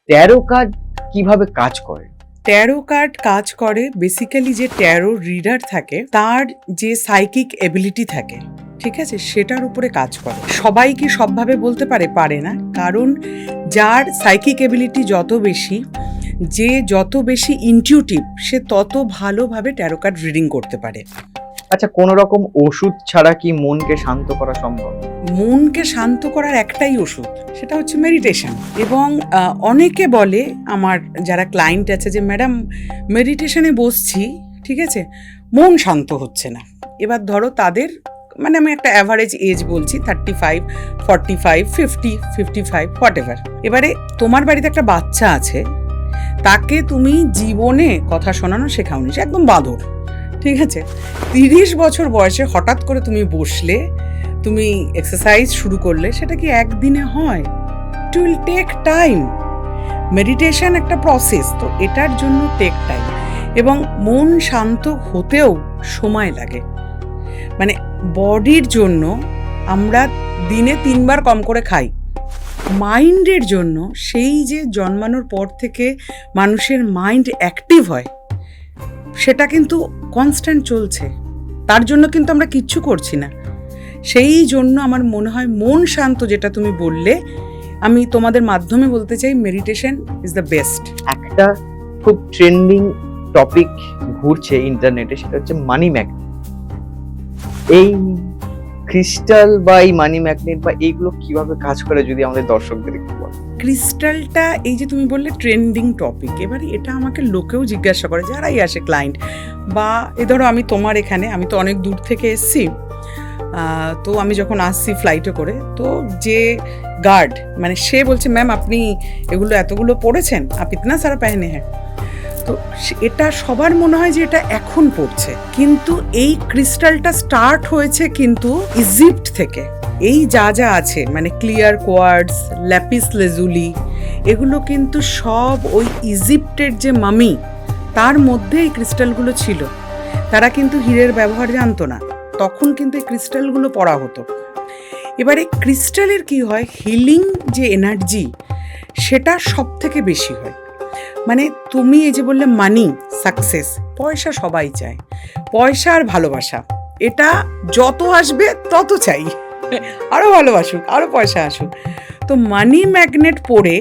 Taro card কিভাবে কাজ করে? ট্যারো কার্ড কাজ করে বেসিক্যালি যে ট্যারো রিডার থাকে তার যে সাইকিক এবিলিটি থাকে, ঠিক আছে, সেটার উপরে কাজ করে। সবাই কি সবভাবে বলতে পারে না, কারণ যার সাইকিক এবিলিটি যত বেশি, যে যত বেশি ইনটিউটিভ, সে তত ভালোভাবে ট্যারো কার্ড রিডিং করতে পারে। আচ্ছা, কোনো রকম ওষুধ ছাড়া কি মনকে শান্ত করা সম্ভব? মনকে শান্ত করার একটাই ওষুধ, সেটা হচ্ছে মেডিটেশন। এবং অনেকে বলে, আমার যারা ক্লায়েন্ট আছে, যে ম্যাডাম মেডিটেশনে বসছি, ঠিক আছে, মন শান্ত হচ্ছে না। এবার ধরো তাদের, মানে আমি একটা অ্যাভারেজ এজ বলছি, 35, 45, 50, 55, হোয়াট এভার। এবারে তোমার বাড়িতে একটা বাচ্চা আছে, তাকে তুমি জীবনে কথা শোনানো শেখাওনি, সে একদম বাঁদর, ঠিক আছে। 30 বছর বয়সে হঠাৎ করে তুমি বসলে, তুমি এক্সারসাইজ শুরু করলে, সেটা কি একদিনে হয়? It will take time. Meditation একটা প্রসেস, তো এটার জন্য টেক টাইম। এবং মন শান্ত হতেও সময় লাগে। মানে বডির জন্য আমরা দিনে 3 বার কম করে খাই, মাইন্ডের জন্য সেই যে জন্মানোর পর থেকে মানুষের মাইন্ড অ্যাক্টিভ হয়, সেটা কিন্তু কনস্ট্যান্ট চলছে। তার জন্য কিন্তু আমরা কিচ্ছু করছি না। সেই জন্য আমার মনে হয় মন শান্ত, যেটা তুমি বললে, আমি তোমাদের মাধ্যমে বলতে চাই, মেডিটেশন ইজ দ্য বেস্ট। একটা খুব ট্রেন্ডিং টপিক ঘুরছে ইন্টারনেটে, সেটা হচ্ছে মানি ম্যাগনেট। এই ক্রিস্টাল বা এই মানি ম্যাগনেট বা এইগুলো কিভাবে কাজ করে, যদি আমাদের দর্শকদের একটু বল। ক্রিস্টালটা, এই যে তুমি বললে ট্রেন্ডিং টপিক, এবার এটা আমাকে লোকেও জিজ্ঞাসা করে, যারাই আসে ক্লায়েন্ট, বা এ ধরো আমি তোমার এখানে, আমি তো অনেক দূর থেকে এসছি, তো আমি যখন আসছি ফ্লাইটে করে, তো যে গার্ড, মানে সে বলছে, ম্যাম আপনি এগুলো এতগুলো পড়েছেন, আপ ইতনা সারা পেহনে হ্যাঁ। তো এটা সবার মনে হয় যে এটা এখন পড়ছে, কিন্তু এই ক্রিস্টালটা স্টার্ট হয়েছে কিন্তু ইজিপ্ট থেকে। এই যা যা আছে, মানে ক্লিয়ার কোয়ার্টজ, ল্যাপিস লেজুলি, এগুলো কিন্তু সব ওই ইজিপ্টের যে মামি, তার মধ্যে এই ক্রিস্টালগুলো ছিল। তারা কিন্তু হীরের ব্যবহার জানতো না, তখন কিন্তু এই ক্রিস্টালগুলো পড়া হতো। এবারে ক্রিস্টালের কি হয়, হিলিং যে এনার্জি, সেটা সব থেকে বেশি হয়। মানে তুমি এই যে বললে মানি, সাকসেস, পয়সা সবাই চায়, পয়সা আর ভালোবাসা, এটা যত আসবে তত চাই, আরও ভালোবাসুক, আরও পয়সা আসুক। তো মানি ম্যাগনেট পড়ে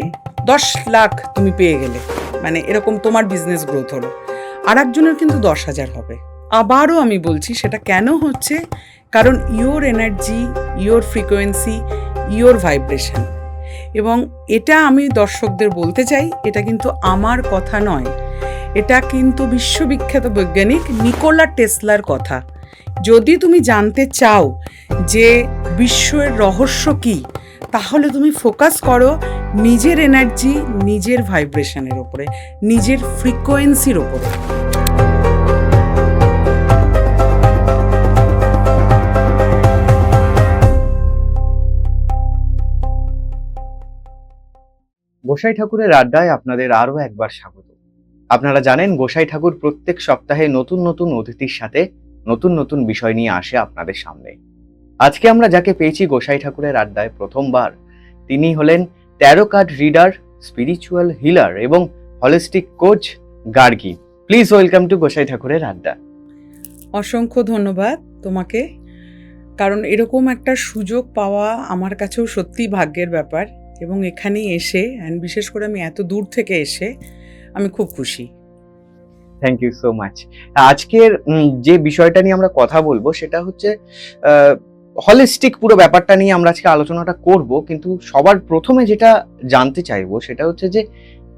10 লাখ তুমি পেয়ে গেলে, মানে এরকম তোমার বিজনেস গ্রোথ হলো, আর একজনের কিন্তু 10,000 হবে। আবারও আমি বলছি, সেটা কেন হচ্ছে? কারণ your energy, your frequency, your vibration. এবং এটা আমি দর্শকদের বলতে চাই, এটা কিন্তু আমার কথা নয়, এটা কিন্তু বিশ্ববিখ্যাত বৈজ্ঞানিক নিকোলা টেসলার কথা। যদি তুমি জানতে চাও যে বিশ্বের রহস্য কী, তাহলে তুমি ফোকাস করো নিজের এনার্জি, নিজের ভাইব্রেশনের ওপরে, নিজের ফ্রিকোয়েন্সির ওপরে। গোসাই ঠাকুরের আড্ডায় আপনাদের আরো একবার স্বাগত। আপনারা জানেন, গোসাই ঠাকুর প্রত্যেক সপ্তাহে নতুন নতুন অতিথির সাথে নতুন নতুন বিষয় নিয়ে আসে আপনাদের সামনে। আজকে আমরা যাকে পেয়েছি গোসাই ঠাকুরের আড্ডায় প্রথমবার, তিনি হলেন tarot card reader, spiritual healer এবং holistic coach Gargi. Please welcome to Gosai ঠাকুরের আড্ডা। অসংখ্য ধন্যবাদ তোমাকে, কারণ এরকম একটা সুযোগ পাওয়া আমার কাছেও সত্যি ভাগ্যের ব্যাপার। এবং এখানে এসে, অ্যান্ড বিশেষ করে আমি এত দূর থেকে এসে, আমি খুব খুশি। Thank you so much. আজকের যে বিষয়টা নিয়ে আমরা কথা বলবো, সেটা হচ্ছে হলিস্টিক পুরো ব্যাপারটা নিয়ে আমরা আজকে আলোচনাটা করব। কিন্তু সবার প্রথমে যেটা জানতে চাইবো, সেটা হচ্ছে যে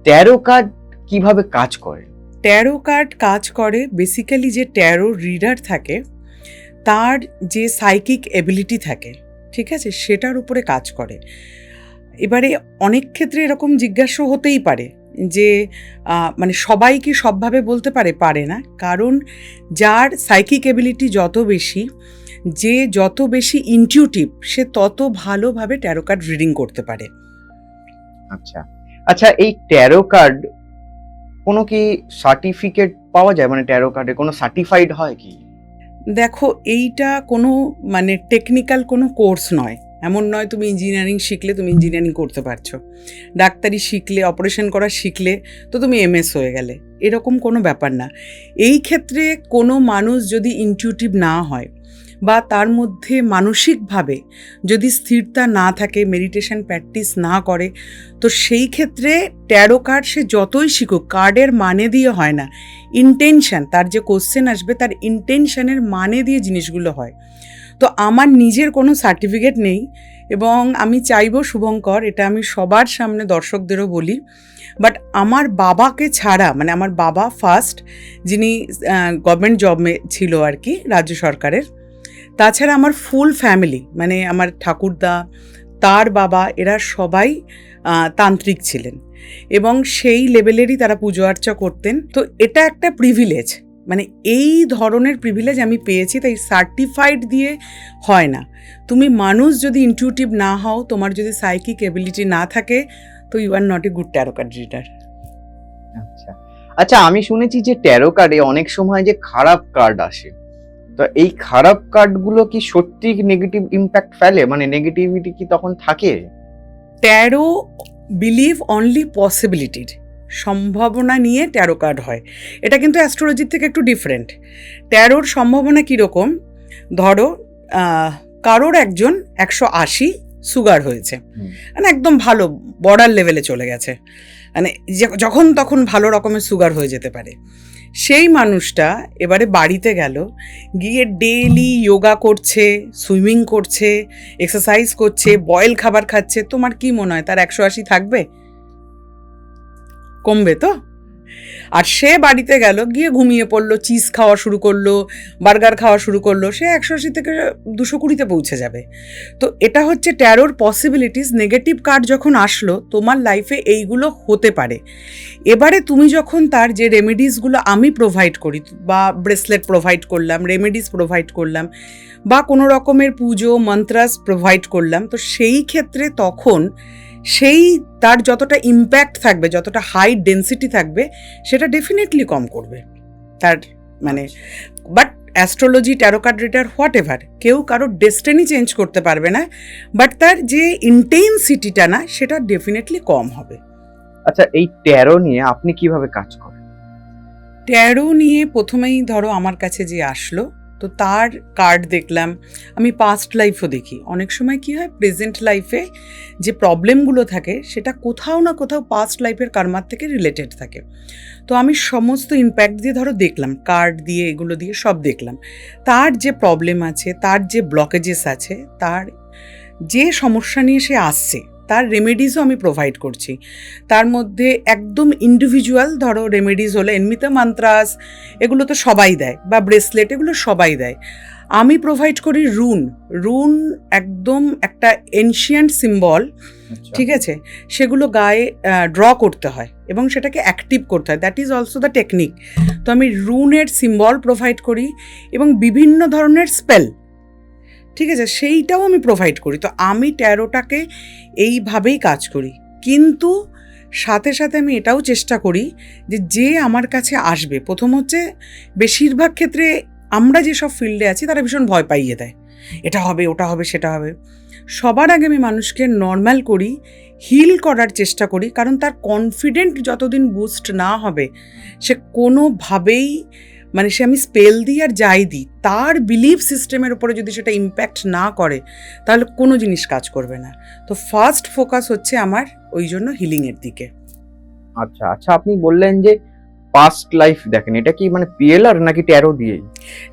ট্যারো কার্ড কিভাবে কাজ করে। ট্যারো কার্ড কাজ করে বেসিক্যালি যে ট্যারো রিডার থাকে, তার যে সাইকিক এবিলিটি থাকে, ঠিক আছে, সেটার উপরে কাজ করে। এবারে অনেক ক্ষেত্রে এরকম জিজ্ঞাসা হতেই পারে যে মানে সবাই কি সবভাবে বলতে পারে না, কারণ যার সাইকিক এবিলিটি যত বেশি, যে যত বেশি ইনটিউটিভ, সে তত ভালোভাবে ট্যারো কার্ড রিডিং করতে পারে। আচ্ছা আচ্ছা, এই ট্যারো কার্ড কোনো কি সার্টিফিকেট পাওয়া যায়? মানে ট্যারো কার্ডে কোনো সার্টিফাইড হয় কি? দেখো, এইটা কোনো মানে টেকনিক্যাল কোনো কোর্স নয়, এমন নয় তুমি ইঞ্জিনিয়ারিং শিখলে তুমি ইঞ্জিনিয়ারিং করতে পারছো, ডাক্তারি শিখলে, অপারেশন করা শিখলে তো তুমি এমএস হয়ে গেলে, এরকম কোনো ব্যাপার না। এই ক্ষেত্রে কোনো মানুষ যদি ইনটিউটিভ না হয় বা তার মধ্যে মানসিকভাবে যদি স্থিরতা না থাকে, মেডিটেশন প্র্যাকটিস না করে, তো সেই ক্ষেত্রে ট্যারো কার্ড সে যতই শিখুক, কার্ডের মানে দিয়ে হয় না, ইন্টেনশন, তার যে কোশ্চেন আসবে তার ইন্টেনশনের মানে দিয়ে জিনিসগুলো হয়। তো আমার নিজের কোনো সার্টিফিকেট নেই এবং আমি চাইবো শুভঙ্কর, এটা আমি সবার সামনে দর্শকদেরও বলি, বাট আমার বাবাকে ছাড়া, মানে আমার বাবা ফার্স্ট যিনি গভর্নমেন্ট জবে ছিল আর কি, রাজ্য সরকারের, তাছাড়া আমার ফুল ফ্যামিলি, মানে আমার ঠাকুরদা, তার বাবা, এরা সবাই তান্ত্রিক ছিলেন এবং সেই লেভেলেরই তারা পুজো আর্চা করতেন। তো এটা একটা প্রিভিলেজ, মানে এই ধরনের প্রিভিলেজ আমি পেয়েছি, তাই সার্টিফাইড দিয়ে হয় না। তুমি মানুষ যদি ইনটিউটিভ না হও, তোমার যদি সাইকিক এবিলিটি না থাকে, তো you are not a good tarot card reader. আচ্ছা আচ্ছা, আমি শুনেছি যে ট্যারো কার্ডে অনেক সময় যে খারাপ কার্ড আসে, তো এই খারাপ কার্ডগুলো কি সত্যি নেগেটিভ ইম্প্যাক্ট ফেলে, মানে নেগেটিভিটি কি তখন থাকে? ট্যারো বিলিভ অনলি পসিবিলিটির, সম্ভাবনা নিয়ে ট্যারো কার্ড হয়। এটা কিন্তু অ্যাস্ট্রোলজির থেকে একটু ডিফারেন্ট। ট্যারোর সম্ভাবনা কীরকম, ধরো কারোর একজন 180 সুগার হয়েছে, মানে একদম ভালো বর্ডার লেভেলে চলে গেছে, মানে যখন তখন ভালো রকমের সুগার হয়ে যেতে পারে। সেই মানুষটা এবারে বাড়িতে গেল, গিয়ে ডেইলি যোগা করছে, সুইমিং করছে, এক্সারসাইজ করছে, বয়েল খাবার খাচ্ছে, তোমার কি মনে হয় তার 180 থাকবে? কমবে তো। আর সে বাড়িতে গেল, গিয়ে ঘুমিয়ে পড়লো, চিজ খাওয়া শুরু করলো, বার্গার খাওয়া শুরু করলো, সে 180 থেকে 220-তে পৌঁছে যাবে। তো এটা হচ্ছে ট্যারোর পসিবিলিটিস। নেগেটিভ কার্ড যখন আসলো, তোমার লাইফে এইগুলো হতে পারে। এবারে তুমি যখন তার যে রেমেডিসগুলো আমি প্রোভাইড করি, বা ব্রেসলেট প্রোভাইড করলাম, রেমেডিস প্রোভাইড করলাম, বা কোনো রকমের পুজো মন্ত্রাস প্রোভাইড করলাম, তো সেই ক্ষেত্রে তখন সেই তার যতটা ইম্প্যাক্ট থাকবে, যতটা হাই ডেন্সিটি থাকবে, সেটা ডেফিনেটলি কম করবে তার, মানে। But astrology, taro card reader, what ever, কেউ কারোর ডেস্টিনি চেঞ্জ করতে পারবে না, বাট তার যে ইন্টেন্সিটিটা না, সেটা ডেফিনেটলি কম হবে। আচ্ছা, এই ট্যারো নিয়ে আপনি কিভাবে কাজ করেন? ট্যারো নিয়ে প্রথমেই ধরো আমার কাছে যে আসলো, তো তার কার্ড দেখলাম, আমি পাস্ট লাইফও দেখি। অনেক সময় কি হয়, প্রেজেন্ট লাইফে যে প্রবলেমগুলো থাকে সেটা কোথাও না কোথাও পাস্ট লাইফের কার্মার থেকে রিলেটেড থাকে। তো আমি সমস্ত ইম্প্যাক্ট দিয়ে ধরো দেখলাম, কার্ড দিয়ে, এগুলো দিয়ে সব দেখলাম, তার যে প্রবলেম আছে, তার যে ব্লকেজেস আছে, তার যে সমস্যা নিয়ে সে আসছে, তার রেমেডিসও আমি প্রোভাইড করছি। তার মধ্যে একদম ইন্ডিভিজুয়াল ধরো রেমেডিস হলে, এমনিতে মন্ত্রাস এগুলো তো সবাই দেয়, বা ব্রেসলেট এগুলো সবাই দেয়। আমি প্রোভাইড করি রুন একদম একটা এনশিয়েন্ট সিম্বল, ঠিক আছে, সেগুলো গায়ে ড্র করতে হয় এবং সেটাকে অ্যাক্টিভ করতে হয়, that is also the technique. তো আমি রুনের সিম্বল প্রোভাইড করি এবং বিভিন্ন ধরনের স্পেল, ঠিক আছে, সেইটাও আমি প্রোভাইড করি। তো আমি ট্যারোটাকে এইভাবেই কাজ করি, কিন্তু সাথে সাথে আমি এটাও চেষ্টা করি যে আমার কাছে আসবে, প্রথম হচ্ছে বেশিরভাগ ক্ষেত্রে আমরা যেসব ফিল্ডে আছি তারা ভীষণ ভয় পাইয়ে দেয়, এটা হবে, ওটা হবে, সেটা হবে। সবার আগে আমি মানুষকে নর্মাল করি, হিল করার চেষ্টা করি, কারণ তার কনফিডেন্ট যতদিন বুস্ট না হবে, সে কোনোভাবেই, মানে সে আমি স্পেল দিই আর যাই দিই, তার বিলিফ সিস্টেমের উপরে যদি সেটা ইম্প্যাক্ট না করে, তাহলে কোনো জিনিস কাজ করবে না। তো ফার্স্ট ফোকাস হচ্ছে আমার ওই জন্য হিলিংয়ের দিকে। আচ্ছা আচ্ছা, আপনি বললেন যে পাস্ট লাইফ দেখেন, এটা কি মানে পিএলআর নাকি ট্যারো দিয়েই?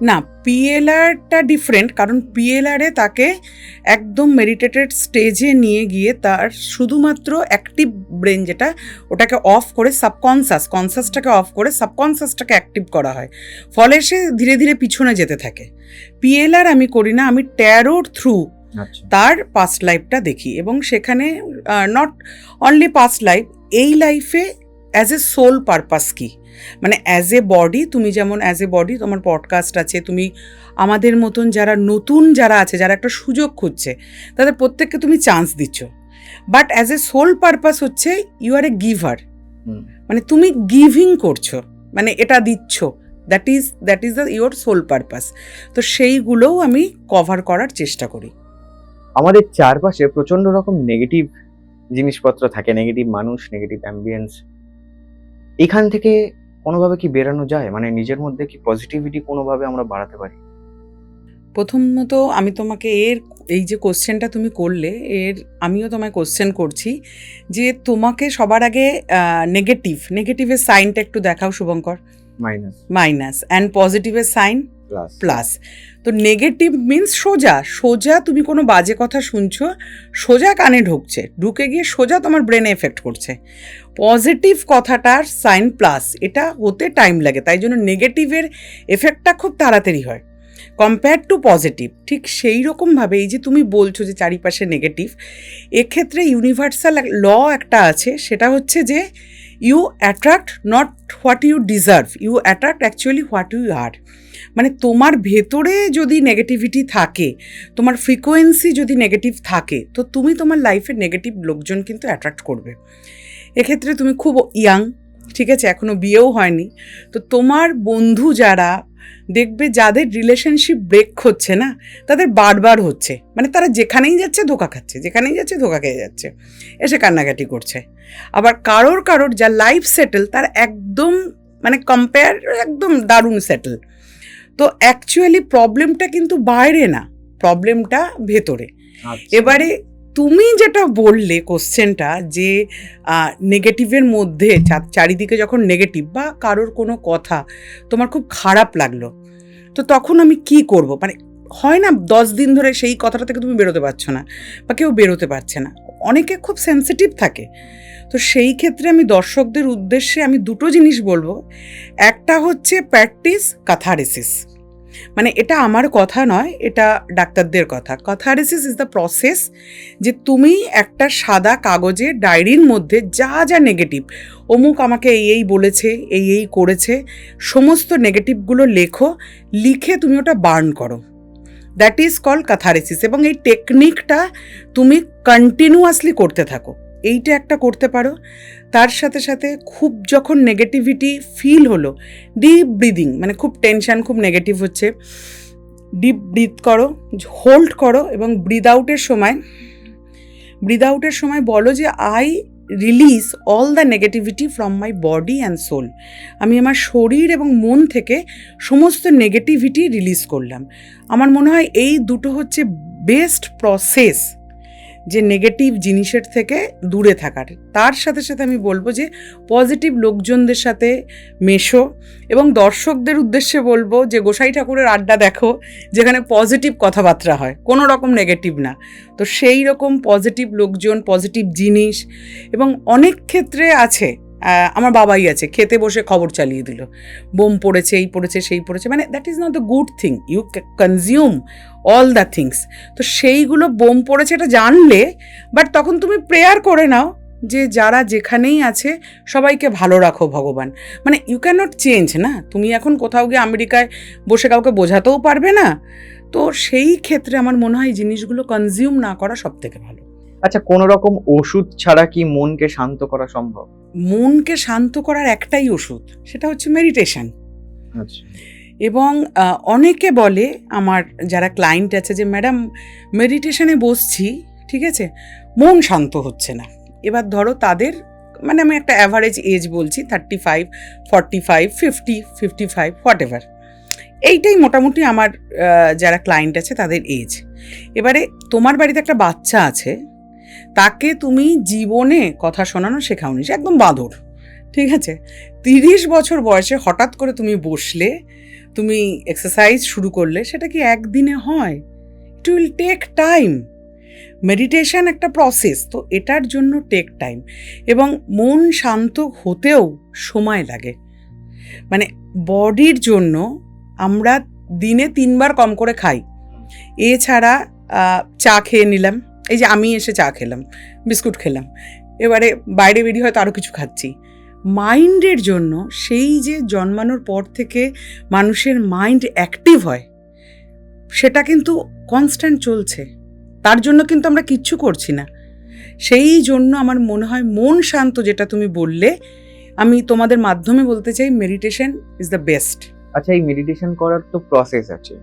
না, পিএলআরটা ডিফারেন্ট, কারণ পিএলআরে তাকে একদম মেডিটেটেড স্টেজে নিয়ে গিয়ে তার শুধুমাত্র অ্যাক্টিভ ব্রেন যেটা, ওটাকে অফ করে কনসাসটাকে অফ করে সাবকনসাসটাকে অ্যাক্টিভ করা হয়, ফলে সে ধীরে ধীরে পিছনে যেতে থাকে। পিএলআর আমি করি না, আমি ট্যারোর থ্রু তার পাস্ট লাইফটা দেখি, এবং সেখানে নট অনলি পাস্ট লাইফ, এই লাইফে অ্যাজ এ সোল পারপাস কি, মানে অ্যাজ এ বডি, তুমি যেমন অ্যাজ এ বডি তোমার পডকাস্ট আছে, তুমি আমাদের মতন যারা নতুন যারা আছে, যারা একটা সুযোগ খুঁজছে, তাদের প্রত্যেককে তুমি চান্স দিচ্ছ, but as a soul purpose হচ্ছে ইউ আর এ গিভার, মানে তুমি গিভিং করছো, মানে এটা দিচ্ছ, that is the your soul purpose. তো সেইগুলোও আমি কভার করার চেষ্টা করি। আমাদের চারপাশে প্রচন্ড রকম নেগেটিভ জিনিসপত্র থাকে, নেগেটিভ মানুষ, নেগেটিভ অ্যাম্বিয়েন্স। এখান থেকে কোনোভাবে কি বেরানো যায়? মানে নিজের মধ্যে কি পজিটিভিটি কোনোভাবে আমরা বাড়াতে পারি? প্রথমত আমি তোমাকে এই যে কোশ্চেনটা তুমি করলে, আমিও তোমায় কোশ্চেন করছি যে তোমাকে সবার আগে নেগেটিভের সাইনটা একটু দেখাও শুভঙ্কর। মাইনাস অ্যান্ড পজিটিভের সাইন প্লাস। তো নেগেটিভ মিন্স সোজা তুমি কোনো বাজে কথা শুনছো, সোজা কানে ঢুকে গিয়ে সোজা তোমার ব্রেনে এফেক্ট করছে। পজিটিভ কথাটার সাইন প্লাস, এটা হতে টাইম লাগে, তাই জন্য নেগেটিভের এফেক্টটা খুব তাড়াতাড়ি হয় কম্পেয়ার টু পজিটিভ। ঠিক সেই রকমভাবে এই যে তুমি বলছো যে চারিপাশে নেগেটিভ, এক্ষেত্রে ইউনিভার্সাল ল একটা আছে, সেটা হচ্ছে যে you attract not what you deserve, you attract actually what you are. মানে তোমার ভেতরে যদি নেগেটিভিটি থাকে, তোমার ফ্রিকোয়েন্সি যদি নেগেটিভ থাকে, তো তুমি তোমার লাইফের নেগেটিভ লোকজন কিন্তু অ্যাট্রাক্ট করবে। এক্ষেত্রে তুমি খুব ইয়াং, ঠিক আছে, এখনও বিয়েও হয়নি, তো তোমার বন্ধু যারা দেখবে যাদের রিলেশনশিপ ব্রেক হচ্ছে না, তাদের বারবার হচ্ছে, মানে তারা যেখানেই যাচ্ছে ধোঁকা খাচ্ছে, যেখানেই যাচ্ছে ধোঁকা খেয়ে যাচ্ছে, এসে কান্নাকাটি করছে। আবার কারোর যা লাইফ সেটেল, তার একদম মানে কম্পেয়ার একদম দারুণ সেটেল। তো অ্যাকচুয়ালি প্রবলেমটা কিন্তু বাইরে না, প্রবলেমটা ভেতরে। এবারে তুমি যেটা বললে কোশ্চেনটা, যে নেগেটিভের মধ্যে চারিদিকে যখন নেগেটিভ বা কারোর কোনো কথা তোমার খুব খারাপ লাগলো, তো তখন আমি কি করব? মানে হয় না 10 দিন ধরে সেই কথাটা থেকে তুমি বেরোতে পারছো না, বা কেউ বেরোতে পারছে না, অনেকে খুব সেন্সিটিভ থাকে। তো সেই ক্ষেত্রে আমি দর্শকদের উদ্দেশ্যে আমি দুটো জিনিস বলবো। একটা হচ্ছে প্র্যাকটিস ক্যাথারসিস, মানে এটা আমার কথা নয়, এটা ডাক্তারদের কথা। ক্যাথারসিস ইজ দ্য প্রসেস, যে তুমি একটা সাদা কাগজে ডায়েরির মধ্যে যা যা নেগেটিভ, অমুক আমাকে এই বলেছে, এই করেছে, সমস্ত নেগেটিভগুলো লিখে তুমি ওটা বার্ন করো। That is called catharsis. এবং এই টেকনিকটা তুমি কন্টিনিউয়াসলি করতে থাকো, এইটা একটা করতে পারো। তার সাথে সাথে খুব যখন নেগেটিভিটি ফিল হলো, ডিপ ব্রিদিং, মানে খুব টেনশন, খুব নেগেটিভ হচ্ছে, ডিপ ব্রিথ করো, হোল্ড করো, এবং ব্রিথ আউটের সময় বলো যে I release all the negativity from my body and soul. আমি আমার শরীর এবং মন থেকে সমস্ত নেগেটিভিটি রিলিজ করলাম। আমার মনে হয় এই দুটো হচ্ছে বেস্ট প্রসেস যে নেগেটিভ জিনিসের থেকে দূরে থাকার। তার সাথে সাথে আমি বলবো যে পজিটিভ লোকজনদের সাথে মেশো, এবং দর্শকদের উদ্দেশ্যে বলবো যে গোসাই ঠাকুরের আড্ডা দেখো, যেখানে পজিটিভ কথাবার্তা হয়, কোনো রকম নেগেটিভ না। তো সেই রকম পজিটিভ লোকজন, পজিটিভ জিনিস, এবং অনেক ক্ষেত্রে আছে, আমার বাবাই আছে, খেতে বসে খবর চালিয়ে দিল, বোম পড়েছে, এই পড়েছে, সেই পড়েছে, মানে that is not the good thing, you consume all the things. তো সেইগুলো বোম পড়েছে এটা জানলে, বাট তখন তুমি প্রেয়ার করে নাও যে যারা যেখানেই আছে সবাইকে ভালো রাখো ভগবান। মানে ইউ ক্যান নট চেঞ্জ না, তুমি এখন কোথাও গিয়ে আমেরিকায় বসে কাউকে বোঝাতেও পারবে না। তো সেই ক্ষেত্রে আমার মনে হয় জিনিসগুলো কনজিউম না করা সব থেকে ভালো। আচ্ছা, কোনো রকম ওষুধ ছাড়া কি মনকে শান্ত করা সম্ভব? মনকে শান্ত করার একটাই ওষুধ, সেটা হচ্ছে মেডিটেশন। আচ্ছা। এবং অনেকে বলে, আমার যারা ক্লায়েন্ট আছে, যে ম্যাডাম মেডিটেশনে বসছি, ঠিক আছে, মন শান্ত হচ্ছে না। এবার ধরো তাদের, মানে আমি একটা অ্যাভারেজ এজ বলছি, 35, 45, 50, 55, হোয়াট এভার, এইটাই মোটামুটি আমার যারা ক্লায়েন্ট আছে তাদের এজ। এবারে তোমার বাড়িতে একটা বাচ্চা আছে, তাকে তুমি জীবনে কথা শোনানো শেখাওনি, সে একদম বাঁদর, ঠিক আছে, 30 বছর বয়সে হঠাৎ করে তুমি বসলে, তুমি এক্সারসাইজ শুরু করলে, সেটা কি একদিনে হয়? It will take time. Meditation একটা প্রসেস, তো এটার জন্য টেক টাইম, এবং মন শান্ত হতেও সময় লাগে। মানে বডির জন্য আমরা দিনে 3 বার কম করে খাই, এছাড়া চা খেয়ে নিলাম, এই যে আমি এসে চা খেলাম, বিস্কুট খেলাম, এবারে বাইরে বেরিয়ে হয়তো আরও কিছু খাচ্ছি। মাইন্ডের জন্য সেই যে জন্মানোর পর থেকে মানুষের মাইন্ড অ্যাক্টিভ হয়, সেটা কিন্তু কনস্ট্যান্ট চলছে, তার জন্য কিন্তু আমরা কিচ্ছু করছি না। সেই জন্য আমার মনে হয় মন শান্ত, যেটা তুমি বললে, আমি তোমাদের মাধ্যমে বলতে চাই মেডিটেশন ইজ দ্য বেস্ট। আচ্ছা, এই মেডিটেশন করার তো প্রসেস আছে,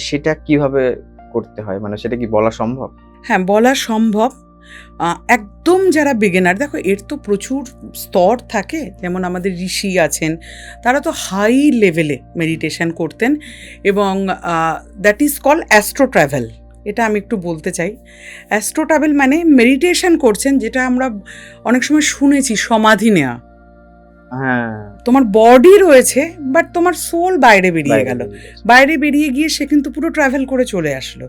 সেটা কিভাবে করতে হয়, মানে সেটা কি বলা সম্ভব? হ্যাঁ, বলা সম্ভব। একদম যারা বিগিনার, দেখো এর তো প্রচুর স্তর থাকে, যেমন আমাদের ঋষি আছেন, তারা তো হাই লেভেলে মেডিটেশন করতেন, এবং that is call astro travel. এটা আমি একটু বলতে চাই। অ্যাস্ট্রো ট্রাভেল মানে মেডিটেশন করছেন, যেটা আমরা অনেক সময় শুনেছি সমাধি নেওয়া। হ্যাঁ, তোমার বডি রয়েছে বাট তোমার সোল বাইরে বেরিয়ে গেল, বাইরে বেরিয়ে গেছে। বাইরে বেরিয়ে গিয়ে সে কিন্তু পুরো ট্রাভেল করে চলে আসলো।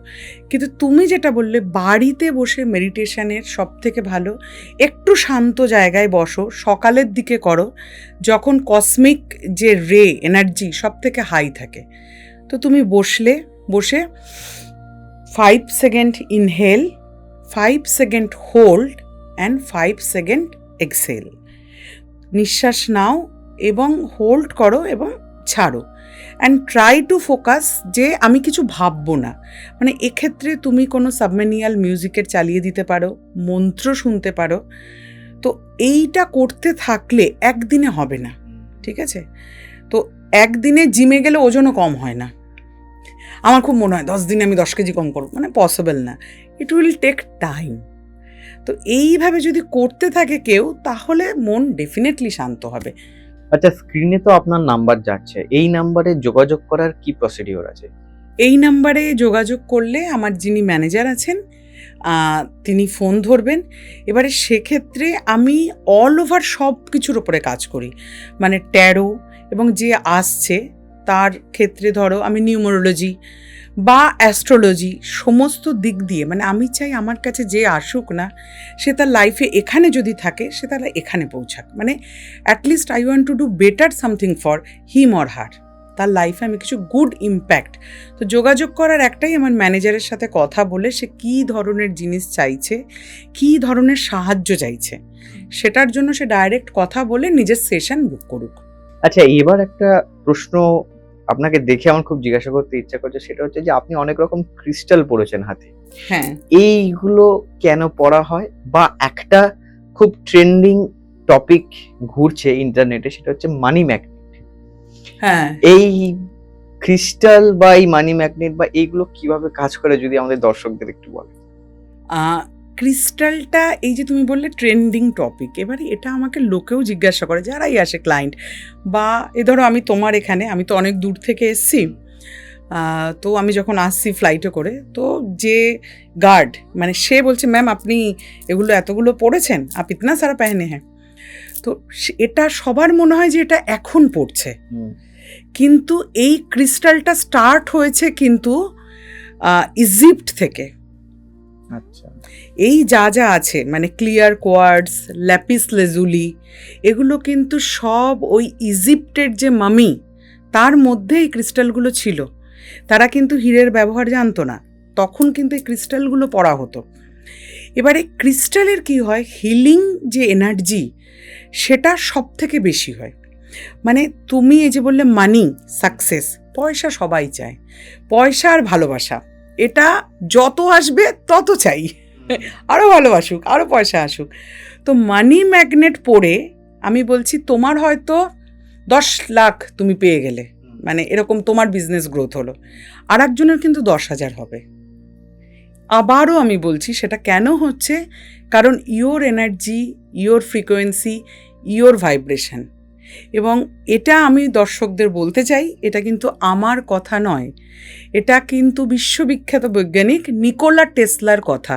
কিন্তু তুমি যেটা বললে বাড়িতে বসে মেডিটেশনের সব থেকে ভালো, একটু শান্ত জায়গায় বসো, সকালের দিকে করো, যখন কসমিক যে রে এনার্জি সব থেকে হাই থাকে। তো তুমি বসে 5 second inhale, 5 second hold and 5 second exhale. নিঃশ্বাস নাও এবং হোল্ড করো এবং ছাড়ো, অ্যান্ড ট্রাই টু ফোকাস যে আমি কিছু ভাববো না। মানে এক্ষেত্রে তুমি কোনো সাবমেনিয়াল মিউজিকের চালিয়ে দিতে পারো, মন্ত্র শুনতে পারো। তো এইটা করতে থাকলে একদিনে হবে না, ঠিক আছে? তো একদিনে জিমে গেলে ওজনও কম হয় না। আমার খুব মনে হয় 10 দিনে আমি 10 কেজি কম করব, মানে পসিবল না, ইট উইল টেক টাইম। তো এইভাবে যদি করতে থাকে কেউ, তাহলে মন ডেফিনেটলি শান্ত হবে। আচ্ছা, স্ক্রিনে তো আপনার নাম্বার যাচ্ছে, এই নাম্বারে যোগাযোগ করার কি প্রসিডিওর আছে? এই নাম্বারে যোগাযোগ করলে আমার যিনি ম্যানেজার আছেন তিনি ফোন ধরবেন। এবারে সেক্ষেত্রে আমি অল ওভার সব কিছুর ওপরে কাজ করি, মানে ট্যারো, এবং যে আসছে তার ক্ষেত্রে ধরো আমি নিউমারোলজি বা অ্যাস্ট্রোলজি, সমস্ত দিক দিয়ে, মানে আমি চাই আমার কাছে যে আসুক না, সে তার লাইফে এখানে যদি থাকে সে তাহলে এখানে পৌঁছাক, মানে at least I want to do better something for him or her, তার লাইফে আমি কিছু গুড ইম্প্যাক্ট। তো যোগাযোগ করার একটাই, আমার ম্যানেজারের সাথে কথা বলে সে কী ধরনের জিনিস চাইছে, কী ধরনের সাহায্য চাইছে, সেটার জন্য সে ডাইরেক্ট কথা বলে নিজের সেশন বুক করুক। আচ্ছা, এবার একটা প্রশ্ন আপনাকে দেখে আমার খুব জিজ্ঞাসা করতে ইচ্ছা করছে, সেটা হচ্ছে যে আপনি অনেক রকম ক্রিস্টাল পড়েছেন হাতে, হ্যাঁ, এইগুলো কেন পড়া হয়? বা একটা খুব ট্রেন্ডিং টপিক ঘুরছে ইন্টারনেটে, সেটা হচ্ছে মানি ম্যাগনেট। হ্যাঁ, এই ক্রিস্টাল বা এই মানি ম্যাগনেট বা এইগুলো কিভাবে কাজ করে, যদি আমাদের দর্শকদের একটু বলেন। ক্রিস্টালটা, এই যে তুমি বললে ট্রেন্ডিং টপিক, এবারে এটা আমাকে লোকেও জিজ্ঞাসা করে, যারাই আসে ক্লায়েন্ট, বা এ ধরো আমি তোমার এখানে, আমি তো অনেক দূর থেকে এসছি, তো আমি যখন আসছি ফ্লাইটে করে, তো যে গার্ড, মানে সে বলছে ম্যাম আপনি এগুলো এতগুলো পড়েছেন, আপ ইতনা সারা পেহনে হ্যাঁ। তো এটা সবার মনে হয় যে এটা এখন পড়ছে, কিন্তু এই ক্রিস্টালটা স্টার্ট হয়েছে কিন্তু ইজিপ্ট থেকে। আচ্ছা, এই যা যা আছে, মানে ক্লিয়ার কোয়ার্টজ, ল্যাপিস লেজুলি, এগুলো কিন্তু সব ওই ইজিপ্টের যে মামি, তার মধ্যে এই ক্রিস্টালগুলো ছিল। তারা কিন্তু হীরের ব্যবহার জানতো না, তখন কিন্তু এই ক্রিস্টালগুলো পড়া হতো। এবারে ক্রিস্টালের কি হয়, হিলিং যে এনার্জি, সেটা সব থেকে বেশি হয়। মানে তুমি এই যে বললে মানি, সাকসেস, পয়সা সবাই চায়, পয়সা আর ভালোবাসা, এটা যত আসবে তত চাই, আরও ভালোবাসুক, আরও পয়সা আসুক। তো মানি ম্যাগনেট পড়ে আমি বলছি, তোমার হয়তো 10 লাখ তুমি পেয়ে গেলে, মানে এরকম তোমার বিজনেস গ্রোথ হলো, আর একজনের কিন্তু 10,000 হবে। আবারও আমি বলছি, সেটা কেন হচ্ছে? কারণ your energy, your frequency, your vibration. এবং এটা আমি দর্শকদের বলতে চাই, এটা কিন্তু আমার কথা নয়, এটা কিন্তু বিশ্ববিখ্যাত বৈজ্ঞানিক নিকোলা টেসলার কথা।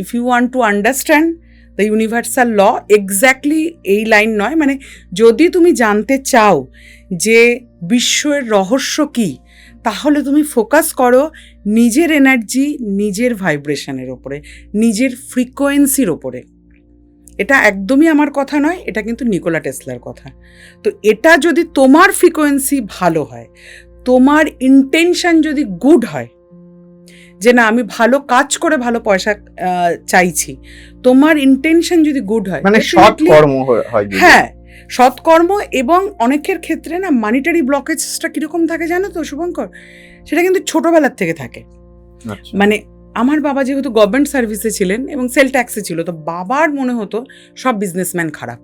If you want to understand the universal law, exactly এই লাইন নয়, মানে যদি তুমি জানতে চাও যে বিশ্বের রহস্য কী, তাহলে তুমি ফোকাস করো নিজের এনার্জি, নিজের ভাইব্রেশনের ওপরে, নিজের ফ্রিকোয়েন্সির ওপরে। এটা একদমই আমার কথা নয়, এটা কিন্তু নিকোলা টেসলার কথা। তো এটা যদি তোমার ফ্রিকোয়েন্সি ভালো হয়, তোমার ইন্টেনশন যদি গুড হয়, যে না আমি ভালো কাজ করে ভালো পয়সা চাইছি, তোমার ইন্টেনশন যদি গুড হয়, মানে সৎকর্ম হয়। হ্যাঁ, সৎকর্ম। এবং অনেকের ক্ষেত্রে না মানিটারি ব্লকেজটা কীরকম থাকে জানো তো শুভঙ্কর, সেটা কিন্তু ছোটোবেলার থেকে থাকে। মানে আমার বাবা যেহেতু গভর্নমেন্ট সার্ভিসে ছিলেন এবং সেল ট্যাক্সে ছিল, তো বাবার মনে হতো সব বিজনেসম্যান খারাপ,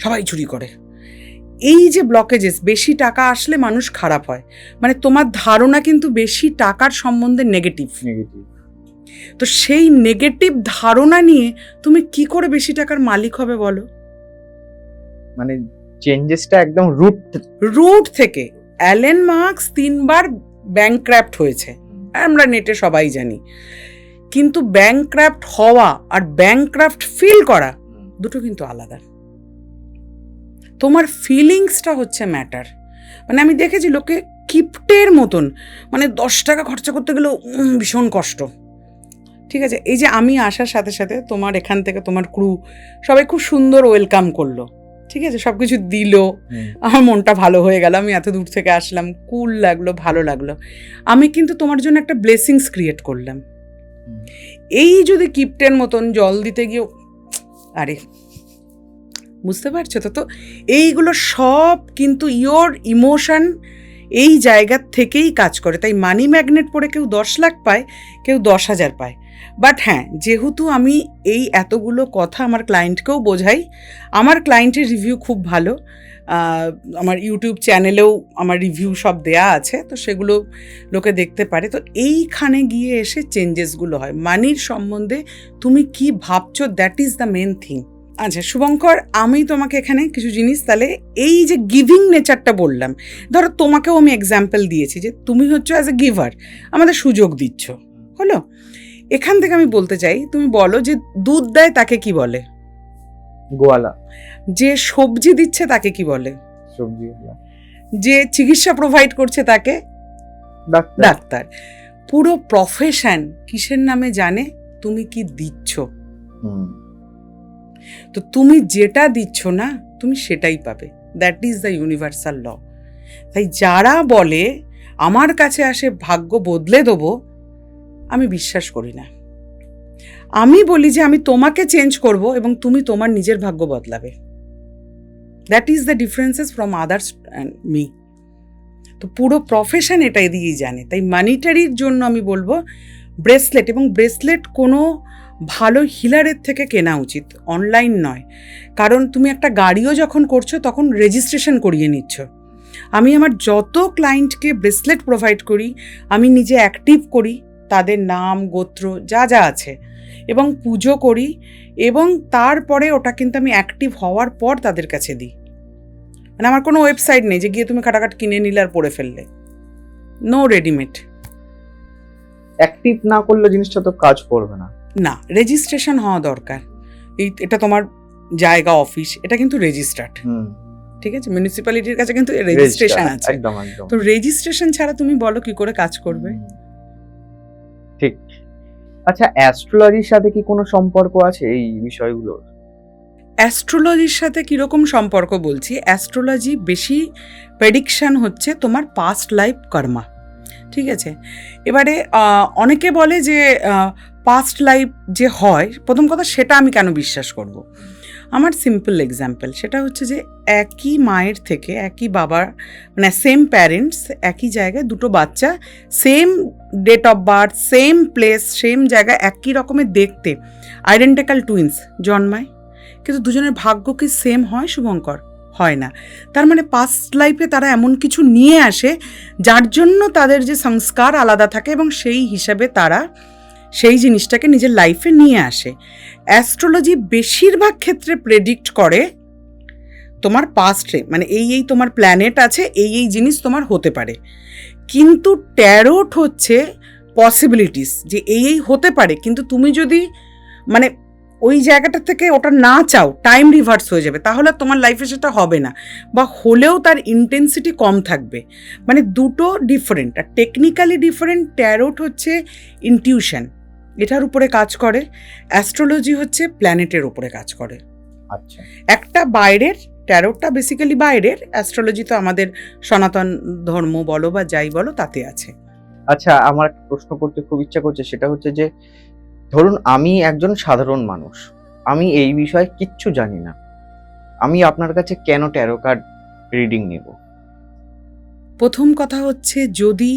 সবাই চুরি করে। এই যে ব্লকেজেস, বেশি টাকা আসলে মানুষ খারাপ হয়, মানে তোমার ধারণা কিন্তু বেশি টাকার সম্বন্ধে নেগেটিভ। তো সেই নেগেটিভ ধারণা নিয়ে তুমি কি করে বেশি টাকার মালিক হবে বলো? মানে চেঞ্জেসটা একদম রুট থেকে। অ্যালেন মার্কস 3 বার ব্যাংক্রাফট হয়েছে, আমরা নেটে সবাই জানি। কিন্তু ব্যাংক্রাফট হওয়া আর ব্যাংক্রাফট ফিল করা দুটো কিন্তু আলাদা। তোমার ফিলিংসটা হচ্ছে ম্যাটার। মানে আমি দেখেছি লোকে কিপ্টের মতন, মানে 10 টাকা খরচা করতে গেলেও ভীষণ কষ্ট। ঠিক আছে, এই যে আমি আসার সাথে সাথে তোমার এখান থেকে তোমার ক্রু সবাই খুব সুন্দর ওয়েলকাম করলো, ঠিক আছে, সব কিছু দিল, আমার মনটা ভালো হয়ে গেল, আমি এত দূর থেকে আসলাম, কুল লাগলো, ভালো লাগলো। আমি কিন্তু তোমার জন্য একটা ব্লেসিংস ক্রিয়েট করলাম। এই যদি কিপ্টের মতন জল দিতে গিয়েও, আরে বুঝতে পারছো তো? তো এইগুলো সব কিন্তু ইয়োর ইমোশন এই জায়গার থেকেই কাজ করে। তাই মানি ম্যাগনেট পড়ে কেউ 10 লাখ পায়, কেউ 10,000 পায়। বাট হ্যাঁ, যেহেতু আমি এই এতগুলো কথা আমার ক্লায়েন্টকেও বোঝাই, আমার ক্লায়েন্টের রিভিউ খুব ভালো, আমার ইউটিউব চ্যানেলেও আমার রিভিউ সব দেয়া আছে, তো সেগুলো লোকে দেখতে পারে। তো এইখানে গিয়ে এসে চেঞ্জেসগুলো হয়। মানির সম্বন্ধে তুমি কি ভাবছো, that is the main thing. আচ্ছা শুভঙ্কর, আমি তোমাকে এখানে কিছু জিনিস, তাহলে এই যে গিভিং নেচারটা বললাম, ধরো তোমাকেও আমি এক্সাম্পল দিয়েছি যে তুমি হচ্ছে অ্যাজ এ গিভার, আমাদের সুযোগ দিচ্ছ, হলো। এখান থেকে আমি বলতে চাই, তুমি বলো যে দুধ দেয় তাকে কি বলে? গোয়ালা। যে সবজি দিচ্ছে তাকে কি বলে? সবজি। যে চিকিৎসা প্রোভাইড করছে তাকে? ডাক্তার। পুরো প্রফেশন কিসের নামে জানে? তুমি কি দিচ্ছ। তো তুমি যেটা দিচ্ছ না, তুমি সেটাই পাবে। দ্যাট ইজ দ্য ইউনিভার্সাল ল। তাই যারা বলে আমার কাছে আসে ভাগ্য বদলে দেবো, আমি বিশ্বাস করি না। আমি বলি যে আমি তোমাকে চেঞ্জ করব এবং তুমি তোমার নিজের ভাগ্য বদলাবে। That is the differences from others and me. তো পুরো প্রফেশন এটাই দিয়েই জানে। তাই মানিটারির জন্য আমি বলবো ব্রেসলেট, এবং ব্রেসলেট কোনো ভালো হিলারের থেকে কেনা উচিত, অনলাইন নয়। কারণ তুমি একটা গাড়িও যখন করছো তখন রেজিস্ট্রেশন করিয়ে নিচ্ছ। আমি আমার যত ক্লায়েন্টকে ব্রেসলেট প্রোভাইড করি, আমি নিজে অ্যাক্টিভ করি, তাদের নাম গোত্র যা যা আছে, এবং পুজো করি, এবং তারপরে ওটা কিন্তু আমি অ্যাক্টিভ হওয়ার পর তাদের কাছে দিই। মানে আমার কোনো ওয়েবসাইট নেই যে গিয়ে তুমি খাটাখাট কিনে নিলে আর পরে ফেললে। No readymade. অ্যাক্টিভ না করলে জিনিসটা তো কাজ করবে না। না, রেজিস্ট্রেশন হওয়া দরকার। এটা তোমার জায়গা, অফিস, এটা কিন্তু রেজিস্টার্ড, ঠিক আছে? মিউনিসিপ্যালিটির কাছে কিন্তু রেজিস্ট্রেশন আছে। একদম একদম। তো রেজিস্ট্রেশন ছাড়া তুমি বলো কি করে কাজ করবে? ঠিক। আচ্ছা, অ্যাস্ট্রোলজির সাথে কি কোনো সম্পর্ক আছে এই বিষয়গুলোর? অ্যাস্ট্রোলজির সাথে কীরকম সম্পর্ক বলছি, অ্যাস্ট্রোলজি বেশি প্রেডিকশান হচ্ছে তোমার পাস্ট লাইফ কর্মা, ঠিক আছে? এবারে অনেকে বলে যে পাস্ট লাইফ যে হয়, প্রথম কথা সেটা আমি কেন বিশ্বাস করব? আমার সিম্পল এক্সাম্পল, সেটা হচ্ছে যে একই মায়ের থেকে, একই বাবার, মানে সেম প্যারেন্টস, একই জায়গায় দুটো বাচ্চা, same date of birth, same place, same জায়গায়, একই রকমের দেখতে, আইডেন্টিক্যাল টুইন্স জন্মায়, কিন্তু দুজনের ভাগ্য কি সেম হয় শুভঙ্কর? হয় না। তার মানে পাস্ট লাইফে তারা এমন কিছু নিয়ে আসে যার জন্য তাদের যে সংস্কার আলাদা থাকে, এবং সেই হিসাবে তারা সেই জিনিসটাকে নিজের লাইফে নিয়ে আসে। অ্যাস্ট্রোলজি বেশিরভাগ ক্ষেত্রে প্রেডিক্ট করে তোমার পাস্টে, মানে এই তোমার প্ল্যানেট আছে, এই জিনিস তোমার হতে পারে। কিন্তু ট্যারোট হচ্ছে পসিবিলিটিস, যে এই হতে পারে, কিন্তু তুমি যদি মানে ওই জায়গাটা থেকে ওটা না চাও, টাইম রিভার্স হয়ে যাবে, তাহলে তোমার লাইফে সেটা হবে না, বা হলেও তার ইন্টেন্সিটি কম থাকবে। মানে দুটো ডিফারেন্ট, আর টেকনিক্যালি ডিফারেন্ট। ট্যারোট হচ্ছে ইনটিউশন, এটার উপরে কাজ করে। অ্যাস্ট্রোলজি হচ্ছে প্ল্যানেটের উপরে কাজ করে। আচ্ছা, একটা বাইরের, ট্যারোটটা বেসিক্যালি বাইরের, অ্যাস্ট্রোলজি তো আমাদের সনাতন ধর্ম বলো বা যাই বলো তাতে আছে। আচ্ছা, আমার একটা প্রশ্ন করতে খুব ইচ্ছা করছে, সেটা হচ্ছে যে ধরুন আমি একজন সাধারণ মানুষ, আমি এই বিষয়ে কিচ্ছু জানি না, আমি আপনার কাছে কেন ট্যারো কার্ড রিডিং নেব? প্রথম কথা হচ্ছে, যদি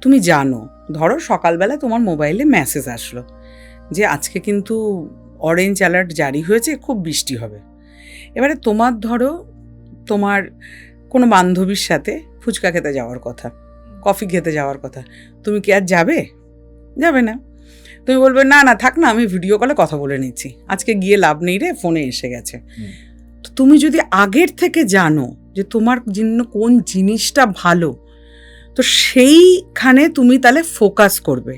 তুমি জানো, ধরো সকালবেলা তোমার মোবাইলে মেসেজ আসলো যে আজকে কিন্তু অরেঞ্জ অ্যালার্ট জারি হয়েছে, খুব বৃষ্টি হবে। এবারে তোমার ধরো তোমার কোনো বান্ধবীর সাথে ফুচকা খেতে যাওয়ার কথা, কফি খেতে যাওয়ার কথা, তুমি কি আর যাবে? যাবে না। তুমি বলবে না না থাক না, আমি ভিডিও কলে কথা বলে নিচ্ছি, আজকে গিয়ে লাভ নেই রে, ফোনে এসে গেছে। তো তুমি যদি আগের থেকে জানো যে তোমার জন্য কোন জিনিসটা ভালো, তো সেইখানে তুমি তাহলে ফোকাস করবে।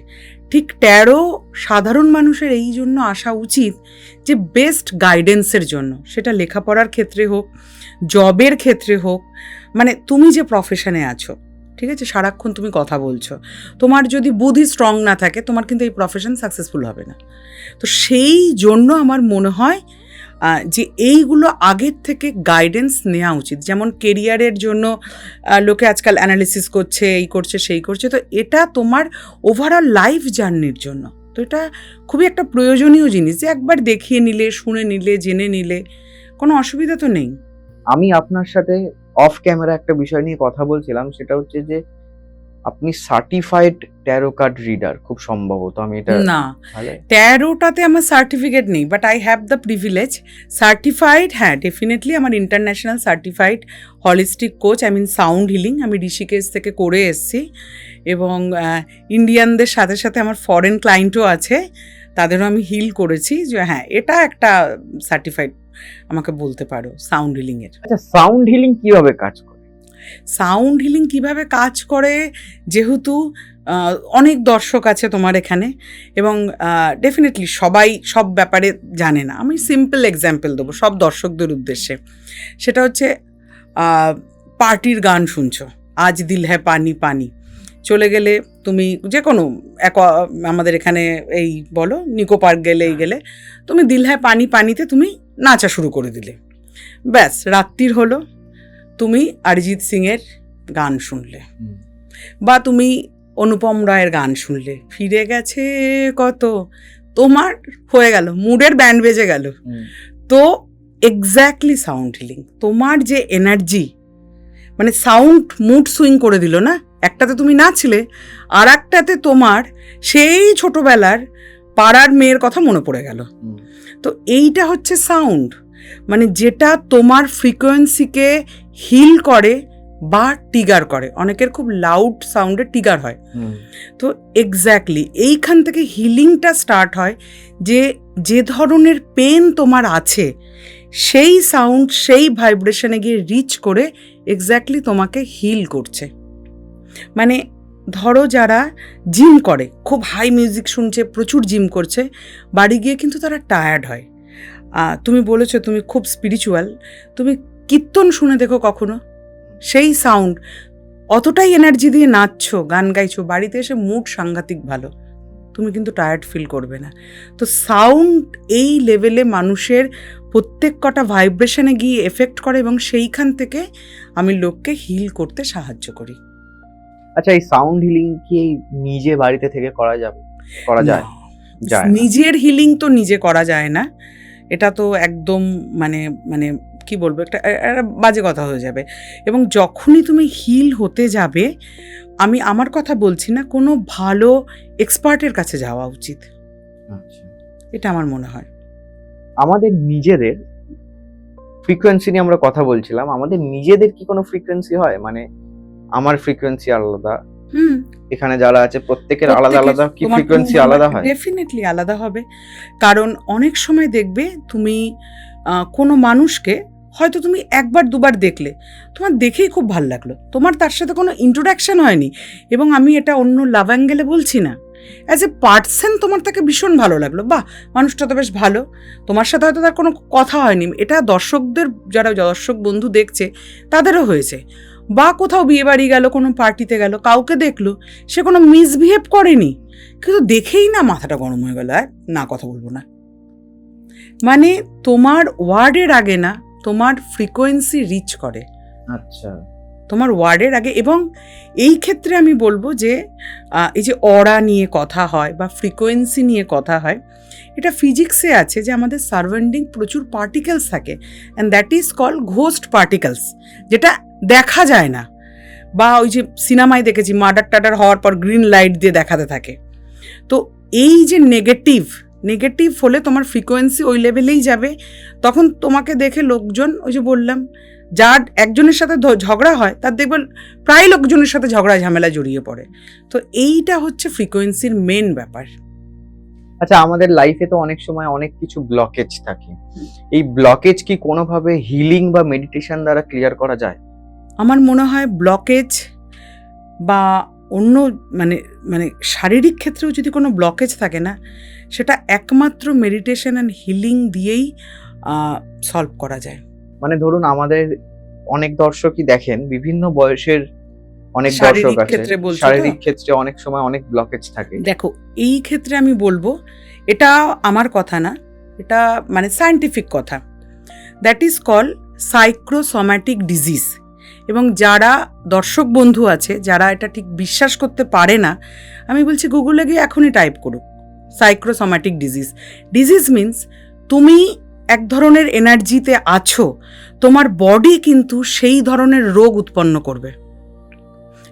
ঠিক ট্যারো সাধারণ মানুষের এই জন্য আসা উচিত যে বেস্ট গাইডেন্সের জন্য, সেটা লেখাপড়ার ক্ষেত্রে হোক, জবের ক্ষেত্রে হোক, মানে তুমি যে প্রফেশনে আছো, ঠিক আছে, সারাক্ষণ তুমি কথা বলছো, তোমার যদি বুদ্ধি স্ট্রং না থাকে তোমার কিন্তু এই প্রফেশন সাকসেসফুল হবে না। তো সেই জন্য আমার মনে হয় যে এইগুলো আগের থেকে গাইডেন্স নেওয়া উচিত। যেমন কেরিয়ারের জন্য লোকে আজকাল অ্যানালিসিস করছে, এই করছে সেই করছে, তো এটা তোমার ওভারঅল লাইফ জার্নির জন্য তো এটা খুবই একটা প্রয়োজনীয় জিনিস, যে একবার দেখিয়ে নিলে, শুনে নিলে, জেনে নিলে কোনো অসুবিধা তো নেই। আমি আপনার সাথে অফ ক্যামেরা একটা বিষয় নিয়ে কথা বলছিলাম, সেটা হচ্ছে যে আপনি সার্টিফাইড ট্যারো কার্ড রিডার, খুব সম্ভবত। আমি এটা না, ট্যারোটাতে আমার সার্টিফিকেট নেই, but I have the privilege. Certified, হ্যাঁ ডেফিনেটলি আমার international certified holistic coach, I mean sound healing, আমি ঋষিকেশ থেকে করে এসেছি। এবং ইন্ডিয়ানদের সাথে সাথে আমার ফরেন ক্লায়েন্টও আছে, তাদেরও আমি হিল করেছি। যে হ্যাঁ, এটা একটা সার্টিফাইড আমাকে বলতে পারো সাউন্ড হিলিংয়ের। আচ্ছা, সাউন্ড হিলিং কিভাবে কাজ করে? সাউন্ড হিলিং কিভাবে কাজ করে, যেহেতু অনেক দর্শক আছে তোমার এখানে, এবং ডেফিনেটলি সবাই সব ব্যাপারে জানে না, আমি সিম্পল এক্সাম্পল দেবো সব দর্শকদের উদ্দেশ্যে। সেটা হচ্ছে পার্টির গান শুনছো, আজ দিল হ্যায় পানি পানি, চলে গেলে তুমি যে কোনো আমাদের এখানে এই বলো নিকো পার্ক গেলে এই গেলে তুমি দিল হ্যায় পানি পানিতে তুমি নাচা শুরু করে দিলে, ব্যাস রাত্রির হলো, তুমি অরিজিৎ সিংয়ের গান শুনলে, বা তুমি অনুপম রায়ের গান শুনলে, ফিরে গেছে কত, তোমার হয়ে গেল, মুডের ব্যান্ড বেজে গেল। তো এক্স্যাক্টলি সাউন্ড হিলিং, তোমার যে এনার্জি, মানে সাউন্ড মুড সুইং করে দিল না, একটাতে তুমি নাচলে আর একটাতে তোমার সেই ছোটবেলার পাড়ার মেয়ের কথা মনে পড়ে গেল। তো এইটা হচ্ছে সাউন্ড, মানে যেটা তোমার ফ্রিকোয়েন্সিকে হিল করে বা টিগার করে। অনেকের খুব লাউড সাউন্ডে টিগার হয়, তো এক্স্যাক্টলি এইখান থেকে হিলিংটা স্টার্ট হয়। যে যে ধরনের পেন তোমার আছে, সেই সাউন্ড সেই ভাইব্রেশনে গিয়ে রিচ করে এক্স্যাক্টলি তোমাকে হিল করছে। মানে ধরো যারা জিম করে, খুব হাই মিউজিক শুনছে, প্রচুর জিম করছে, বাড়ি গিয়ে কিন্তু তারা টায়ার্ড হয়। তুমি বলেছো তুমি খুব স্পিরিচুয়াল, তুমি কীর্তন শুনে দেখো কখনো, সেই সাউন্ড অতটাই এনার্জি দিয়ে নাচছো, গান গাইছো, বাড়িতে এসে মুড সাংঘাতিক ভালো, তুমি কিন্তু টায়ার্ড ফিল করবে না। তো সাউন্ড এই লেভেলে মানুষের প্রত্যেক কটা ভাইব্রেশনে গিয়ে এফেক্ট করে, এবং সেইখান থেকে আমি লোককে হিল করতে সাহায্য করি। আচ্ছা, এই সাউন্ড হিলিং কি নিজে বাড়িতে থেকে করা যায়? নিজের হিলিং তো নিজে করা যায় না, এটা তো একদম মানে মানে কি বলবো, একটা বাজে কথা হয়ে যাবে। এবং যখনই তুমি হিল হতে যাবে, আমি আমার কথা বলছি না, কোনো ভালো এক্সপার্টের কাছে যাওয়া উচিত, এটা আমার মনে হয়। আমাদের নিজেদের ফ্রিকোয়েন্সি নিয়ে আমরা কথা বলছিলাম, আমাদের নিজেদের কি কোনো ফ্রিকোয়েন্সি হয়? মানে আমার ফ্রিকোয়েন্সি আলাদা, এখানে যারা আছে প্রত্যেকের আলাদা আলাদা কি ফ্রিকোয়েন্সি আলাদা হয়? ডেফিনেটলি আলাদা হবে, কারণ অনেক সময় দেখবে তুমি কোনো মানুষকে হয়তো তুমি একবার দুবার দেখলে, তোমার দেখেই খুব ভালো লাগলো, তোমার তার সাথে কোনো ইন্ট্রোডাকশন হয়নি, এবং আমি এটা অন্য লাভ অ্যাঙ্গেলে বলছি না, অ্যাজ এ পার্সন তোমার তাকে ভীষণ ভালো লাগলো, বাহ মানুষটা তো বেশ ভালো, তোমার সাথে হয়তো তার কোনো কথা হয়নি, এটা দর্শকদের, যারা দর্শক বন্ধু দেখছে তাদেরও হয়েছে। বা কোথাও বিয়ে বাড়ি গেল, কোনো পার্টিতে গেল, কাউকে দেখলো, সে কোনো মিসবিহেভ করেনি, কিন্তু দেখেই না মাথাটা গরম হয়ে গেল, না কথা বলবো না। মানে তোমার ওয়ার্ডের আগে না, তোমার ফ্রিকোয়েন্সি রিচ করে। আচ্ছা, তোমার ওয়ার্ডের আগে। এবং এই ক্ষেত্রে আমি বলবো যে এই যে অরা নিয়ে কথা হয় বা ফ্রিকোয়েন্সি নিয়ে কথা হয়, এটা ফিজিক্সে আছে যে আমাদের সারাউন্ডিং প্রচুর পার্টিকেলস থাকে, and that is call ghost particles, যেটা দেখা যায় না। বা ওই যে সিনেমায় দেখেছি মার্ডার টাডার হওয়ার পর গ্রিন লাইট দিয়ে দেখাতে থাকে। তো এই যে নেগেটিভ হলে তোমার ফ্রিকোয়েন্সি ওই লেভেলেই যাবে। তখন তোমাকে দেখে লোকজন, ওই যে বললাম, যার একজনের সাথে ঝগড়া হয় তার দেখবেন প্রায় লোকজনের সাথে ঝগড়া ঝামেলা জড়িয়ে পড়ে। তো এইটা হচ্ছে ফ্রিকোয়েন্সির মেন ব্যাপার। আচ্ছা, আমাদের লাইফে তো অনেক সময় অনেক কিছু ব্লকেজ থাকে, এই ব্লকেজ কি কোনোভাবে হিলিং বা মেডিটেশন দ্বারা ক্লিয়ার করা যায়? আমার মনে হয় ব্লকেজ বা অন্য মানে মানে শারীরিক ক্ষেত্রেও যদি কোনো ব্লকেজ থাকে না, সেটা একমাত্র মেডিটেশন অ্যান্ড হিলিং দিয়েই সলভ করা যায়। মানে ধরুন, আমাদের অনেক দর্শকই দেখেন, বিভিন্ন বয়সের অনেক দর্শক শারীরিক আছে, ক্ষেত্রে বলছো তো? শারীরিক ক্ষেত্রে অনেক সময় অনেক ব্লকেজ থাকে। দেখো, এই ক্ষেত্রে আমি বলবো, এটা আমার কথা না, এটা মানে সায়েন্টিফিক কথা। That is call psychosomatic disease. এবং যারা দর্শক বন্ধু আছে, যারা এটা ঠিক বিশ্বাস করতে পারে না, আমি বলছি গুগলে গিয়ে এখনই টাইপ করুক সাইক্রোসোম্যাটিক ডিজিজ। ডিজিজ মিন্স তুমি এক ধরনের এনার্জিতে আছো, তোমার বডি কিন্তু সেই ধরনের রোগ উৎপন্ন করবে।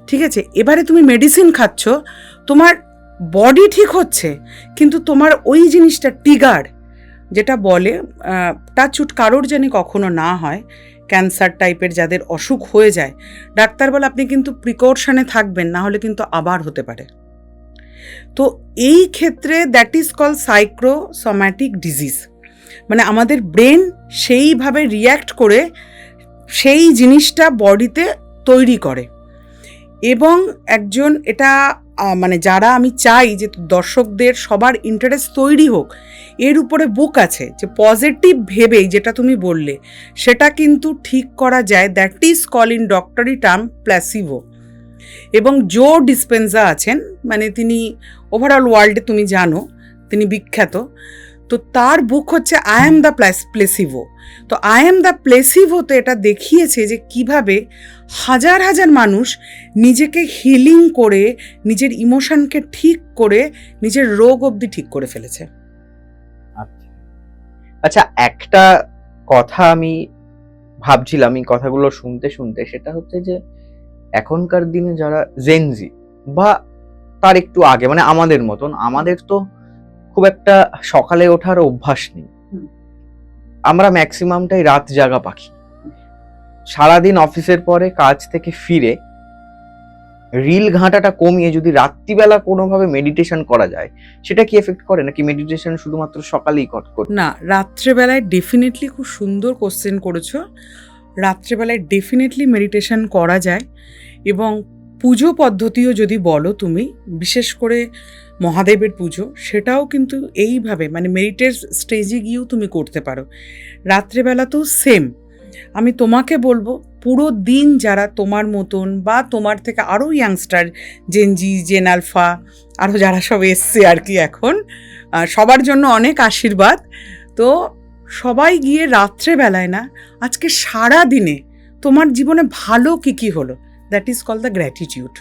ঠিক আছে, এবারে তুমি মেডিসিন খাচ্ছ, তোমার বডি ঠিক হচ্ছে, কিন্তু তোমার ওই জিনিসটা ট্রিগার, যেটা বলে টাচউড কারোর জানি কখনো না হয়, ক্যান্সার টাইপের যাদের অসুখ হয়ে যায়, ডাক্তার বলে আপনি কিন্তু প্রিকশনে থাকবেন, না হলে কিন্তু আবার হতে পারে। তো এই ক্ষেত্রে that is call psychosomatic disease. মানে আমাদের ব্রেন সেইভাবে রিয়্যাক্ট করে সেই জিনিসটা বডিতে তৈরি করে। এবং একজন এটা মানে যারা, আমি চাই যে দর্শকদের সবার ইন্টারেস্ট তৈরি হোক, এর উপরে বুক আছে যে পজিটিভ ভেবেই যেটা তুমি বললে সেটা কিন্তু ঠিক করা যায়। That is call in doctory term placebo. এবং জো ডিসপেন্সা আছেন, মানে তিনি ওভারঅল ওয়ার্ল্ডে তুমি জানো তিনি বিখ্যাত। তো তার বুক হচ্ছে আই অ্যাম দ্য প্লেসিভো। তো আই অ্যাম দ্য প্লেসিভোতে এটা দেখিয়েছে যে কিভাবে হাজার হাজার মানুষ নিজেকে হিলিং করে, নিজের ইমোশনকে ঠিক করে, নিজের রোগ অবধি ঠিক করে ফেলেছে। আচ্ছা, একটা কথা আমি ভাবছিলাম এই কথাগুলো শুনতে শুনতে, সেটা হচ্ছে যে এখনকার দিনে যারা জেনজি বা তার একটু আগে, মানে আমাদের মতন, আমাদের তো খুব একটা সকালে ওঠার অভ্যাস নেই। আমরা ম্যাক্সিমামটাই রাত জাগা পাখি। সারাদিন অফিসের পরে কাজ থেকে ফিরে রিল ঘাঁটাটা কমিয়ে যদি রাত্রিবেলা কোনোভাবে মেডিটেশন করা যায়, সেটা কি এফেক্ট করে, নাকি মেডিটেশন শুধুমাত্র সকালেই করে? না, রাত্রেবেলায় ডেফিনেটলি, খুব সুন্দর কোশ্চেন করেছো, রাত্রেবেলায় ডেফিনেটলি মেডিটেশন করা যায়। এবং পুজো পদ্ধতিও যদি বলো তুমি, বিশেষ করে মহাদেবের পুজো, সেটাও কিন্তু এইভাবে মানে মেডিটেট স্টেজে গিয়েও তুমি করতে পারো। রাত্রেবেলা তো সেম। আমি তোমাকে বলবো, পুরো দিন যারা তোমার মতন বা তোমার থেকে আরও ইয়াংস্টার, জেনজি, জেন আলফা, আরও যারা সব এসছে আর কি এখন, সবার জন্য অনেক আশীর্বাদ। তো সবাই গিয়ে রাত্রেবেলায় না, আজকে সারা দিনে তোমার জীবনে ভালো কী হলো, that is call the gratitude.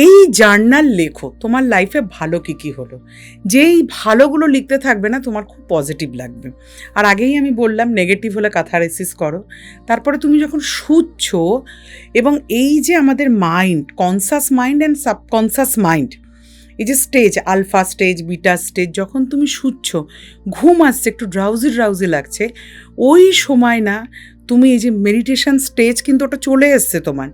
এই জার্নাল লেখো, তোমার লাইফে ভালো কী হলো। যেই ভালোগুলো লিখতে থাকবে না, তোমার খুব পজিটিভ লাগবে। আর আগেই আমি বললাম, নেগেটিভ হলে ক্যাথারসিস করো। তারপরে তুমি যখন শুচ্ছ, এবং এই যে আমাদের mind, conscious mind and subconscious mind, এই যে stage, alpha stage, beta stage, যখন তুমি শুচ্ছ, ঘুম আসছে, একটু ড্রাউজি লাগছে, ওই সময় না তুমি এই যে মেডিটেশন স্টেজ কিন্তু ওটা চলে এসছে তোমার,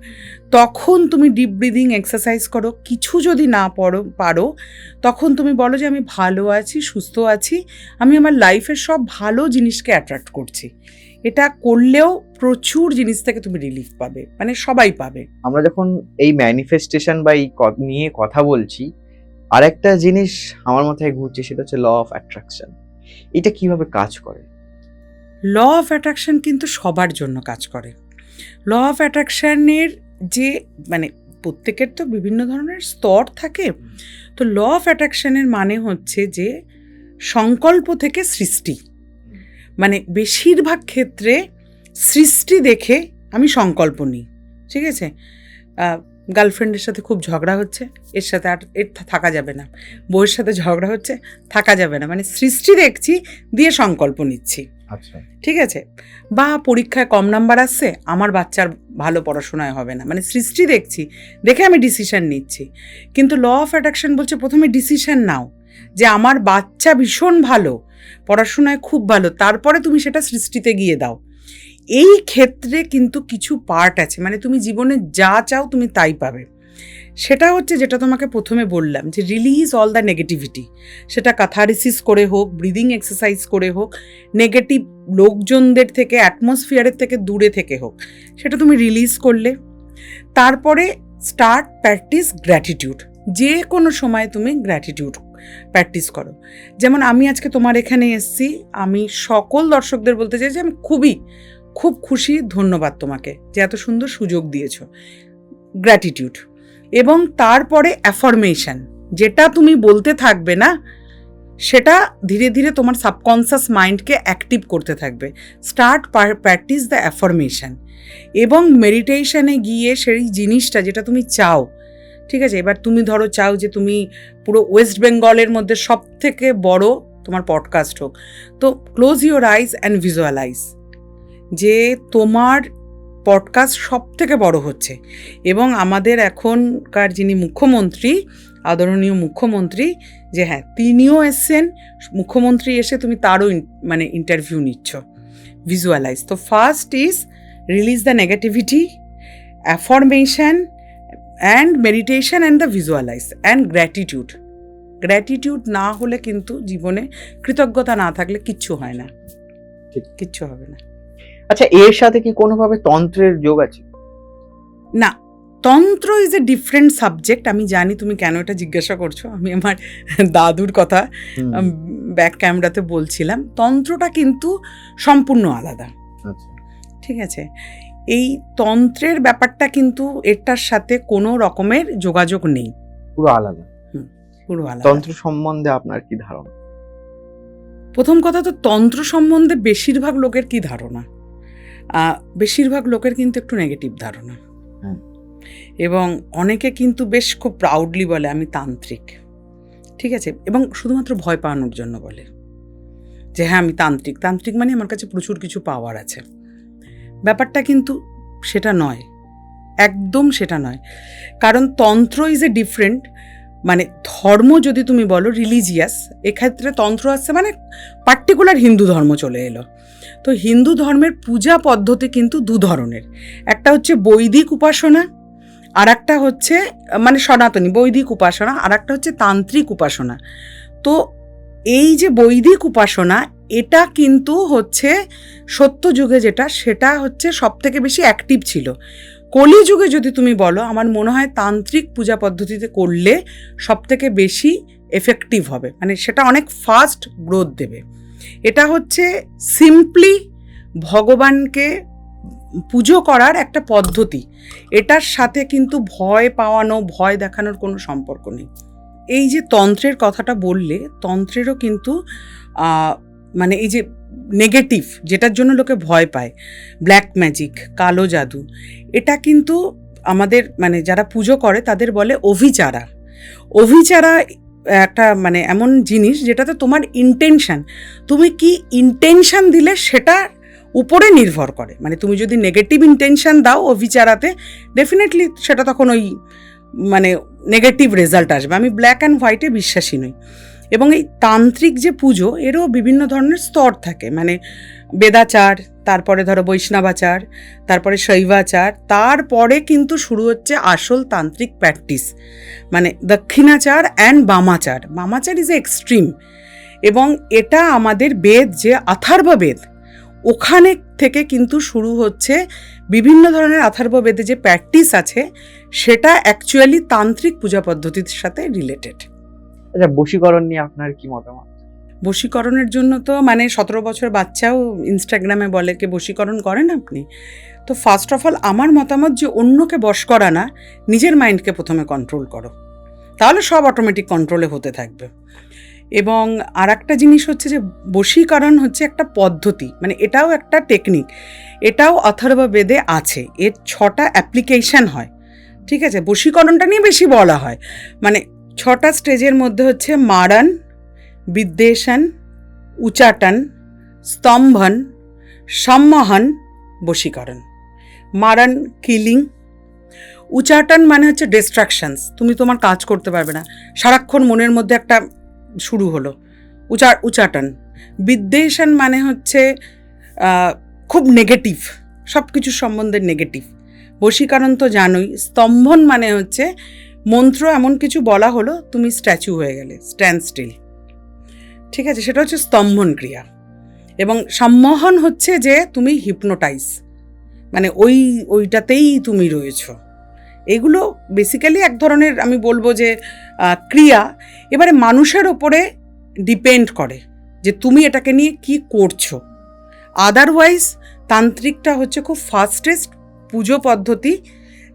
তখন তুমি ডিপ ব্রিদিং এক্সারসাইজ করো। কিছু যদি না পারো, তখন তুমি বলো যে আমি ভালো আছি, সুস্থ আছি, আমি আমার লাইফের সব ভালো জিনিসকে অ্যাট্রাক্ট করছি। এটা করলেও প্রচুর জিনিস থেকে তুমি রিলিফ পাবে, মানে সবাই পাবে। আমরা যখন এই ম্যানিফেস্টেশন বা এই নিয়ে কথা বলছি, আর একটা জিনিস আমার মাথায় ঘুরছে, সেটা হচ্ছে ল অফ অ্যাট্রাকশন। এটা কিভাবে কাজ করে? ল অফ অ্যাট্রাকশন কিন্তু সবার জন্য কাজ করে। ল অফ অ্যাট্রাকশানের যে মানে প্রত্যেকের তো বিভিন্ন ধরনের স্তর থাকে। তো ল অফ অ্যাট্রাকশানের মানে হচ্ছে যে সংকল্প থেকে সৃষ্টি। মানে বেশিরভাগ ক্ষেত্রে সৃষ্টি দেখে আমি সংকল্প নিই। ঠিক আছে, গার্লফ্রেন্ডের সাথে খুব ঝগড়া হচ্ছে, এর সাথে আর থাকা যাবে না, বউয়ের সাথে ঝগড়া হচ্ছে, থাকা যাবে না, মানে সৃষ্টি দেখছি দিয়ে সংকল্প নিচ্ছি। আচ্ছা, ঠিক আছে। বা পরীক্ষায় কম নাম্বার আসছে, আমার বাচ্চার ভালো পড়াশোনায় হবে না, মানে সৃষ্টি দেখছি, দেখে আমি ডিসিশন নিচ্ছি। কিন্তু ল অফ অ্যাট্রাকশন বলছে প্রথমে ডিসিশন নাও, যে আমার বাচ্চা ভীষণ ভালো, পড়াশোনায় খুব ভালো, তারপরে তুমি সেটা সৃষ্টিতে গিয়ে দাও। এই ক্ষেত্রে কিন্তু কিছু পার্ট আছে, মানে তুমি জীবনে যা চাও তুমি তাই পাবে। সেটা হচ্ছে যেটা তোমাকে প্রথমে বললাম, যে রিলিজ অল দ্য নেগেটিভিটি। সেটা ক্যাথারসিস করে হোক, ব্রিদিং এক্সারসাইজ করে হোক, নেগেটিভ লোকজনদের থেকে, অ্যাটমসফিয়ারের থেকে দূরে থেকে হোক, সেটা তুমি রিলিজ করলে। তারপরে স্টার্ট প্র্যাকটিস গ্র্যাটিটিউড। যে কোনো সময় তুমি গ্র্যাটিটিউড প্র্যাকটিস করো। যেমন আমি আজকে তোমার এখানে এসেছি, আমি সকল দর্শকদের বলতে চাই যে আমি খুব খুশি, ধন্যবাদ তোমাকে যে এত সুন্দর সুযোগ দিয়েছো। গ্র্যাটিটিউড। এবং তারপরে অ্যাফার্মেশন, যেটা তুমি বলতে থাকবে না সেটা ধীরে ধীরে তোমার সাবকনসিয়াস মাইন্ডকে অ্যাক্টিভ করতে থাকবে। Start practice the affirmation. এবং মেডিটেশনে গিয়ে সেই জিনিসটা যেটা তুমি চাও, ঠিক আছে, এবার তুমি ধরো চাও যে তুমি পুরো ওয়েস্ট বেঙ্গলের মধ্যে সব থেকে বড় তোমার পডকাস্ট হোক, তো close your eyes and visualise যে তোমার পডকাস্ট সব থেকে বড় হচ্ছে। এবং আমাদের এখনকার যিনি মুখ্যমন্ত্রী, আদরণীয় মুখ্যমন্ত্রী, যে হ্যাঁ তিনিও এসছেন, মুখ্যমন্ত্রী এসে তুমি তারও মানে ইন্টারভিউ নিচ্ছ। ভিজুয়ালাইজ। তো first is release the negativity, affirmation and meditation and the visualise and gratitude. Gratitude না হলে কিন্তু জীবনে, কৃতজ্ঞতা না থাকলে কিচ্ছু হয় না, কিচ্ছু হবে না। আচ্ছা, এর সাথে কি কোনোভাবে তন্ত্রের যোগ আছে? না, তন্ত্র ইজ এ ডিফারেন্ট সাবজেক্ট। আমি জানি তুমি কেন এটা জিজ্ঞাসা করছো। আমি আমার দাদুর কথা ব্যাক ক্যামেরাতে বলছিলাম। তন্ত্রটা কিন্তু সম্পূর্ণ আলাদা। ঠিক আছে, এই তন্ত্রের ব্যাপারটা কিন্তু এটার সাথে কোনো রকমের যোগাযোগ নেই, পুরো আলাদা। পুরো আলাদা। তন্ত্র সম্বন্ধে আপনার কি ধারণা? প্রথম কথা তো তন্ত্র সম্বন্ধে বেশিরভাগ লোকের কি ধারণা? বেশিরভাগ লোকের কিন্তু একটু নেগেটিভ ধারণা। এবং অনেকে কিন্তু বেশ খুব প্রাউডলি বলে আমি তান্ত্রিক, ঠিক আছে, এবং শুধুমাত্র ভয় পাওয়ানোর জন্য বলে যে হ্যাঁ আমি তান্ত্রিক। তান্ত্রিক মানে আমার কাছে প্রচুর কিছু পাওয়ার আছে। ব্যাপারটা কিন্তু সেটা নয়, একদম সেটা নয়। কারণ তন্ত্র ইজ এ ডিফারেন্ট, মানে ধর্ম যদি তুমি বলো রিলিজিয়াস, এক্ষেত্রে তন্ত্র আসছে মানে পার্টিকুলার হিন্দু ধর্ম চলে এলো। তো হিন্দু ধর্মের পূজা পদ্ধতি কিন্তু দু ধরনের, একটা হচ্ছে বৈদিক উপাসনা, আর একটা হচ্ছে মানে সনাতনী বৈদিক উপাসনা, আর একটা হচ্ছে তান্ত্রিক উপাসনা। তো এই যে বৈদিক উপাসনা, এটা কিন্তু হচ্ছে সত্যযুগে যেটা, সেটা হচ্ছে সব থেকে বেশি অ্যাক্টিভ ছিল। কলিযুগে যদি তুমি বলো, আমার মনে হয় তান্ত্রিক পূজা পদ্ধতিতে করলে সব থেকে বেশি এফেক্টিভ হবে, মানে সেটা অনেক ফাস্ট গ্রোথ দেবে। এটা হচ্ছে সিম্পলি ভগবানকে পুজো করার একটা পদ্ধতি, এটার সাথে কিন্তু ভয় পাওয়ানো, ভয় দেখানোর কোনো সম্পর্ক নেই। এই যে তন্ত্রের কথাটা বললে, তন্ত্রেরও কিন্তু মানে এই যে নেগেটিভ যেটার জন্য লোকে ভয় পায়, ব্ল্যাক ম্যাজিক, কালো জাদু, এটা কিন্তু আমাদের মানে যারা পুজো করে তাদের বলে অভিচারা। অভিচারা একটা মানে এমন জিনিস যেটাতে তোমার ইন্টেনশন, তুমি কি ইন্টেনশন দিলে সেটা উপরে নির্ভর করে। মানে তুমি যদি নেগেটিভ ইন্টেনশন দাও অভিচারাতে, ডেফিনেটলি সেটা তখন ওই মানে নেগেটিভ রেজাল্ট আসবে। আমি ব্ল্যাক অ্যান্ড হোয়াইটে বিশ্বাসী নই। এবং এই তান্ত্রিক যে পুজো, এরও বিভিন্ন ধরনের স্তর থাকে, মানে বেদাচার, তারপরে ধরো বৈষ্ণবাচার, তারপরে শৈবাচার, তারপরে কিন্তু শুরু হচ্ছে আসল তান্ত্রিক প্র্যাকটিস, মানে Dakshinachar and Vamachar. Vamachar is a extreme. এবং এটা আমাদের বেদ, যে অথর্ব বেদ, ওখানে থেকে কিন্তু শুরু হচ্ছে বিভিন্ন ধরনের অথর্ব বেদে যে প্র্যাকটিস আছে, সেটা অ্যাকচুয়ালি তান্ত্রিক পূজা পদ্ধতির সাথে রিলেটেড। আচ্ছা, বশীকরণ নিয়ে আপনার কি মতামত? বশীকরণের জন্য তো মানে 17 বছর বাচ্চাও ইনস্টাগ্রামে বলে কে বশীকরণ করেন আপনি। তো ফার্স্ট অফ অল আমার মতামত যে অন্যকে বশ করা না, নিজের মাইন্ডকে প্রথমে কন্ট্রোল করো, তাহলে সব অটোমেটিক কন্ট্রোলে হতে থাকবে। এবং আর একটা জিনিস হচ্ছে যে বশীকরণ হচ্ছে একটা পদ্ধতি, মানে এটাও একটা টেকনিক, এটাও অথর্ব বেদে আছে, এর 6টা অ্যাপ্লিকেশন হয়, ঠিক আছে। বশীকরণটা নিয়ে বেশি বলা হয়, মানে 6টা স্টেজের মধ্যে হচ্ছে মারণ, বিদ্বেষণ, উচাটন, স্তম্ভন, সম্মোহন, বশীকরণ। মারণ কিলিং, উচাটন মানে হচ্ছে ডিস্ট্রাকশনস, তুমি তোমার কাজ করতে পারবে না, সারাক্ষণ মনের মধ্যে একটা শুরু হলো, উচাটন। বিদ্বেষণ মানে হচ্ছে খুব নেগেটিভ, সব কিছুর সম্বন্ধে নেগেটিভ। বশীকরণ তো জানোই। স্তম্ভন মানে হচ্ছে মন্ত্র এমন কিছু বলা হলো, তুমি স্ট্যাচু হয়ে গেলে, স্ট্যান্ড স্টিল, ঠিক আছে, সেটা হচ্ছে স্তম্ভন ক্রিয়া। এবং সম্মোহন হচ্ছে যে তুমি হিপনোটাইজ, মানে ওইটাতেই তুমি রয়েছো। এগুলো বেসিক্যালি এক ধরনের, আমি বলবো যে ক্রিয়া। এবারে মানুষের ওপরে ডিপেন্ড করে যে তুমি এটাকে নিয়ে কি করছো। আদারওয়াইজ তান্ত্রিকটা হচ্ছে খুব ফাস্টেস্ট পুজো পদ্ধতি,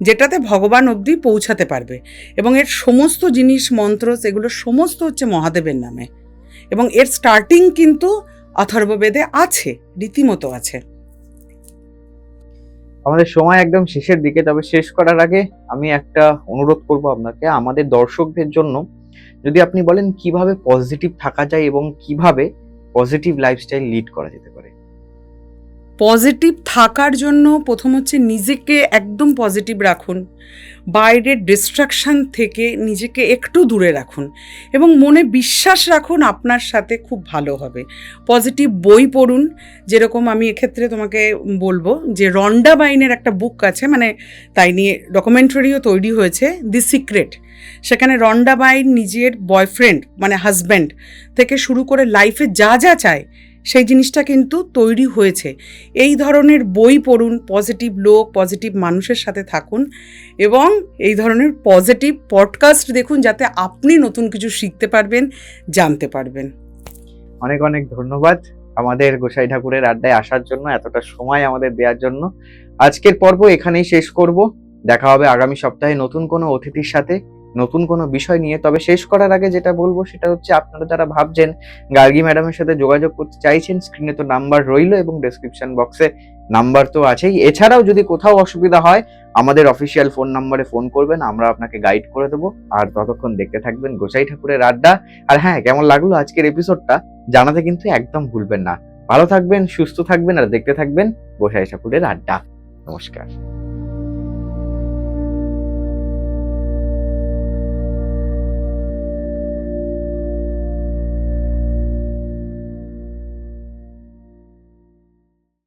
যেটাতে ভগবান অবধি পৌঁছাতে পারবে। এবং এর সমস্ত জিনিস, মন্ত্র, সেগুলো সমস্ত হচ্ছে মহাদেবের নামে। এবং এর স্টার্টিং কিন্তু অথর্ববেদে আছে, রীতিমতো আছে। আমাদের সময় একদম শেষের দিকে, তবে শেষ করার আগে আমি একটা অনুরোধ করব আপনাকে, আমাদের দর্শকদের জন্য যদি আপনি বলেন কিভাবে পজিটিভ থাকা যায় এবং কিভাবে পজিটিভ লাইফস্টাইল লিড করা যেতে পারে। পজিটিভ থাকার জন্য প্রথম হচ্ছে নিজেকে একদম পজিটিভ রাখুন, বাইরের ডিস্ট্রাকশান থেকে নিজেকে একটু দূরে রাখুন এবং মনে বিশ্বাস রাখুন আপনার সাথে খুব ভালো হবে। পজিটিভ বই পড়ুন, যেরকম আমি এক্ষেত্রে তোমাকে বলবো যে রন্ডা বাইনের একটা বুক আছে, মানে তাই নিয়ে ডকুমেন্টারিও তৈরি হয়েছে, দি সিক্রেট। সেখানে রন্ডা বাইন নিজের বয়ফ্রেন্ড মানে হাজব্যান্ড থেকে শুরু করে লাইফে যা যা চায় সেই জিনিসটা কিন্তু তৈরি হয়েছে। এই ধরনের বই পড়ুন, পজিটিভ লোক, পজিটিভ মানুষের সাথে থাকুন এবং এই ধরনের পজিটিভ পডকাস্ট দেখুন, যাতে আপনি নতুন কিছু শিখতে পারবেন, জানতে পারবেন। অনেক অনেক ধন্যবাদ আমাদের গোসাই ঠাকুরের আড্ডায় আসার জন্য, এতটা সময় আমাদের দেওয়ার জন্য। আজকের পর্ব এখানেই শেষ করব। দেখা হবে আগামী সপ্তাহে নতুন কোনো অতিথির সাথে, নতুন কোনো বিষয় নিয়ে। তবে শেষ করার আগে যেটা বলবো সেটা হচ্ছে, আপনারা যারা ভাবছেন গার্গী ম্যাডামের সাথে যোগাযোগ করতে চাইছেন, স্ক্রিনে তো নাম্বার রইলো এবং ডেসক্রিপশন বক্সে নাম্বার তো আছেই। এছাড়াও যদি কোথাও অসুবিধা হয় আমাদের অফিসিয়াল ফোন নাম্বারে ফোন করবেন, আমরা আপনাকে গাইড করে দেবো। আর ততক্ষণ দেখতে থাকবেন গোসাই ঠাকুরের আড্ডা। আর হ্যাঁ, কেমন লাগলো আজকের এপিসোডটা জানাতে কিন্তু একদম ভুলবেন না। ভালো থাকবেন, সুস্থ থাকবেন আর দেখতে থাকবেন গোসাই ঠাকুরের আড্ডা। নমস্কার।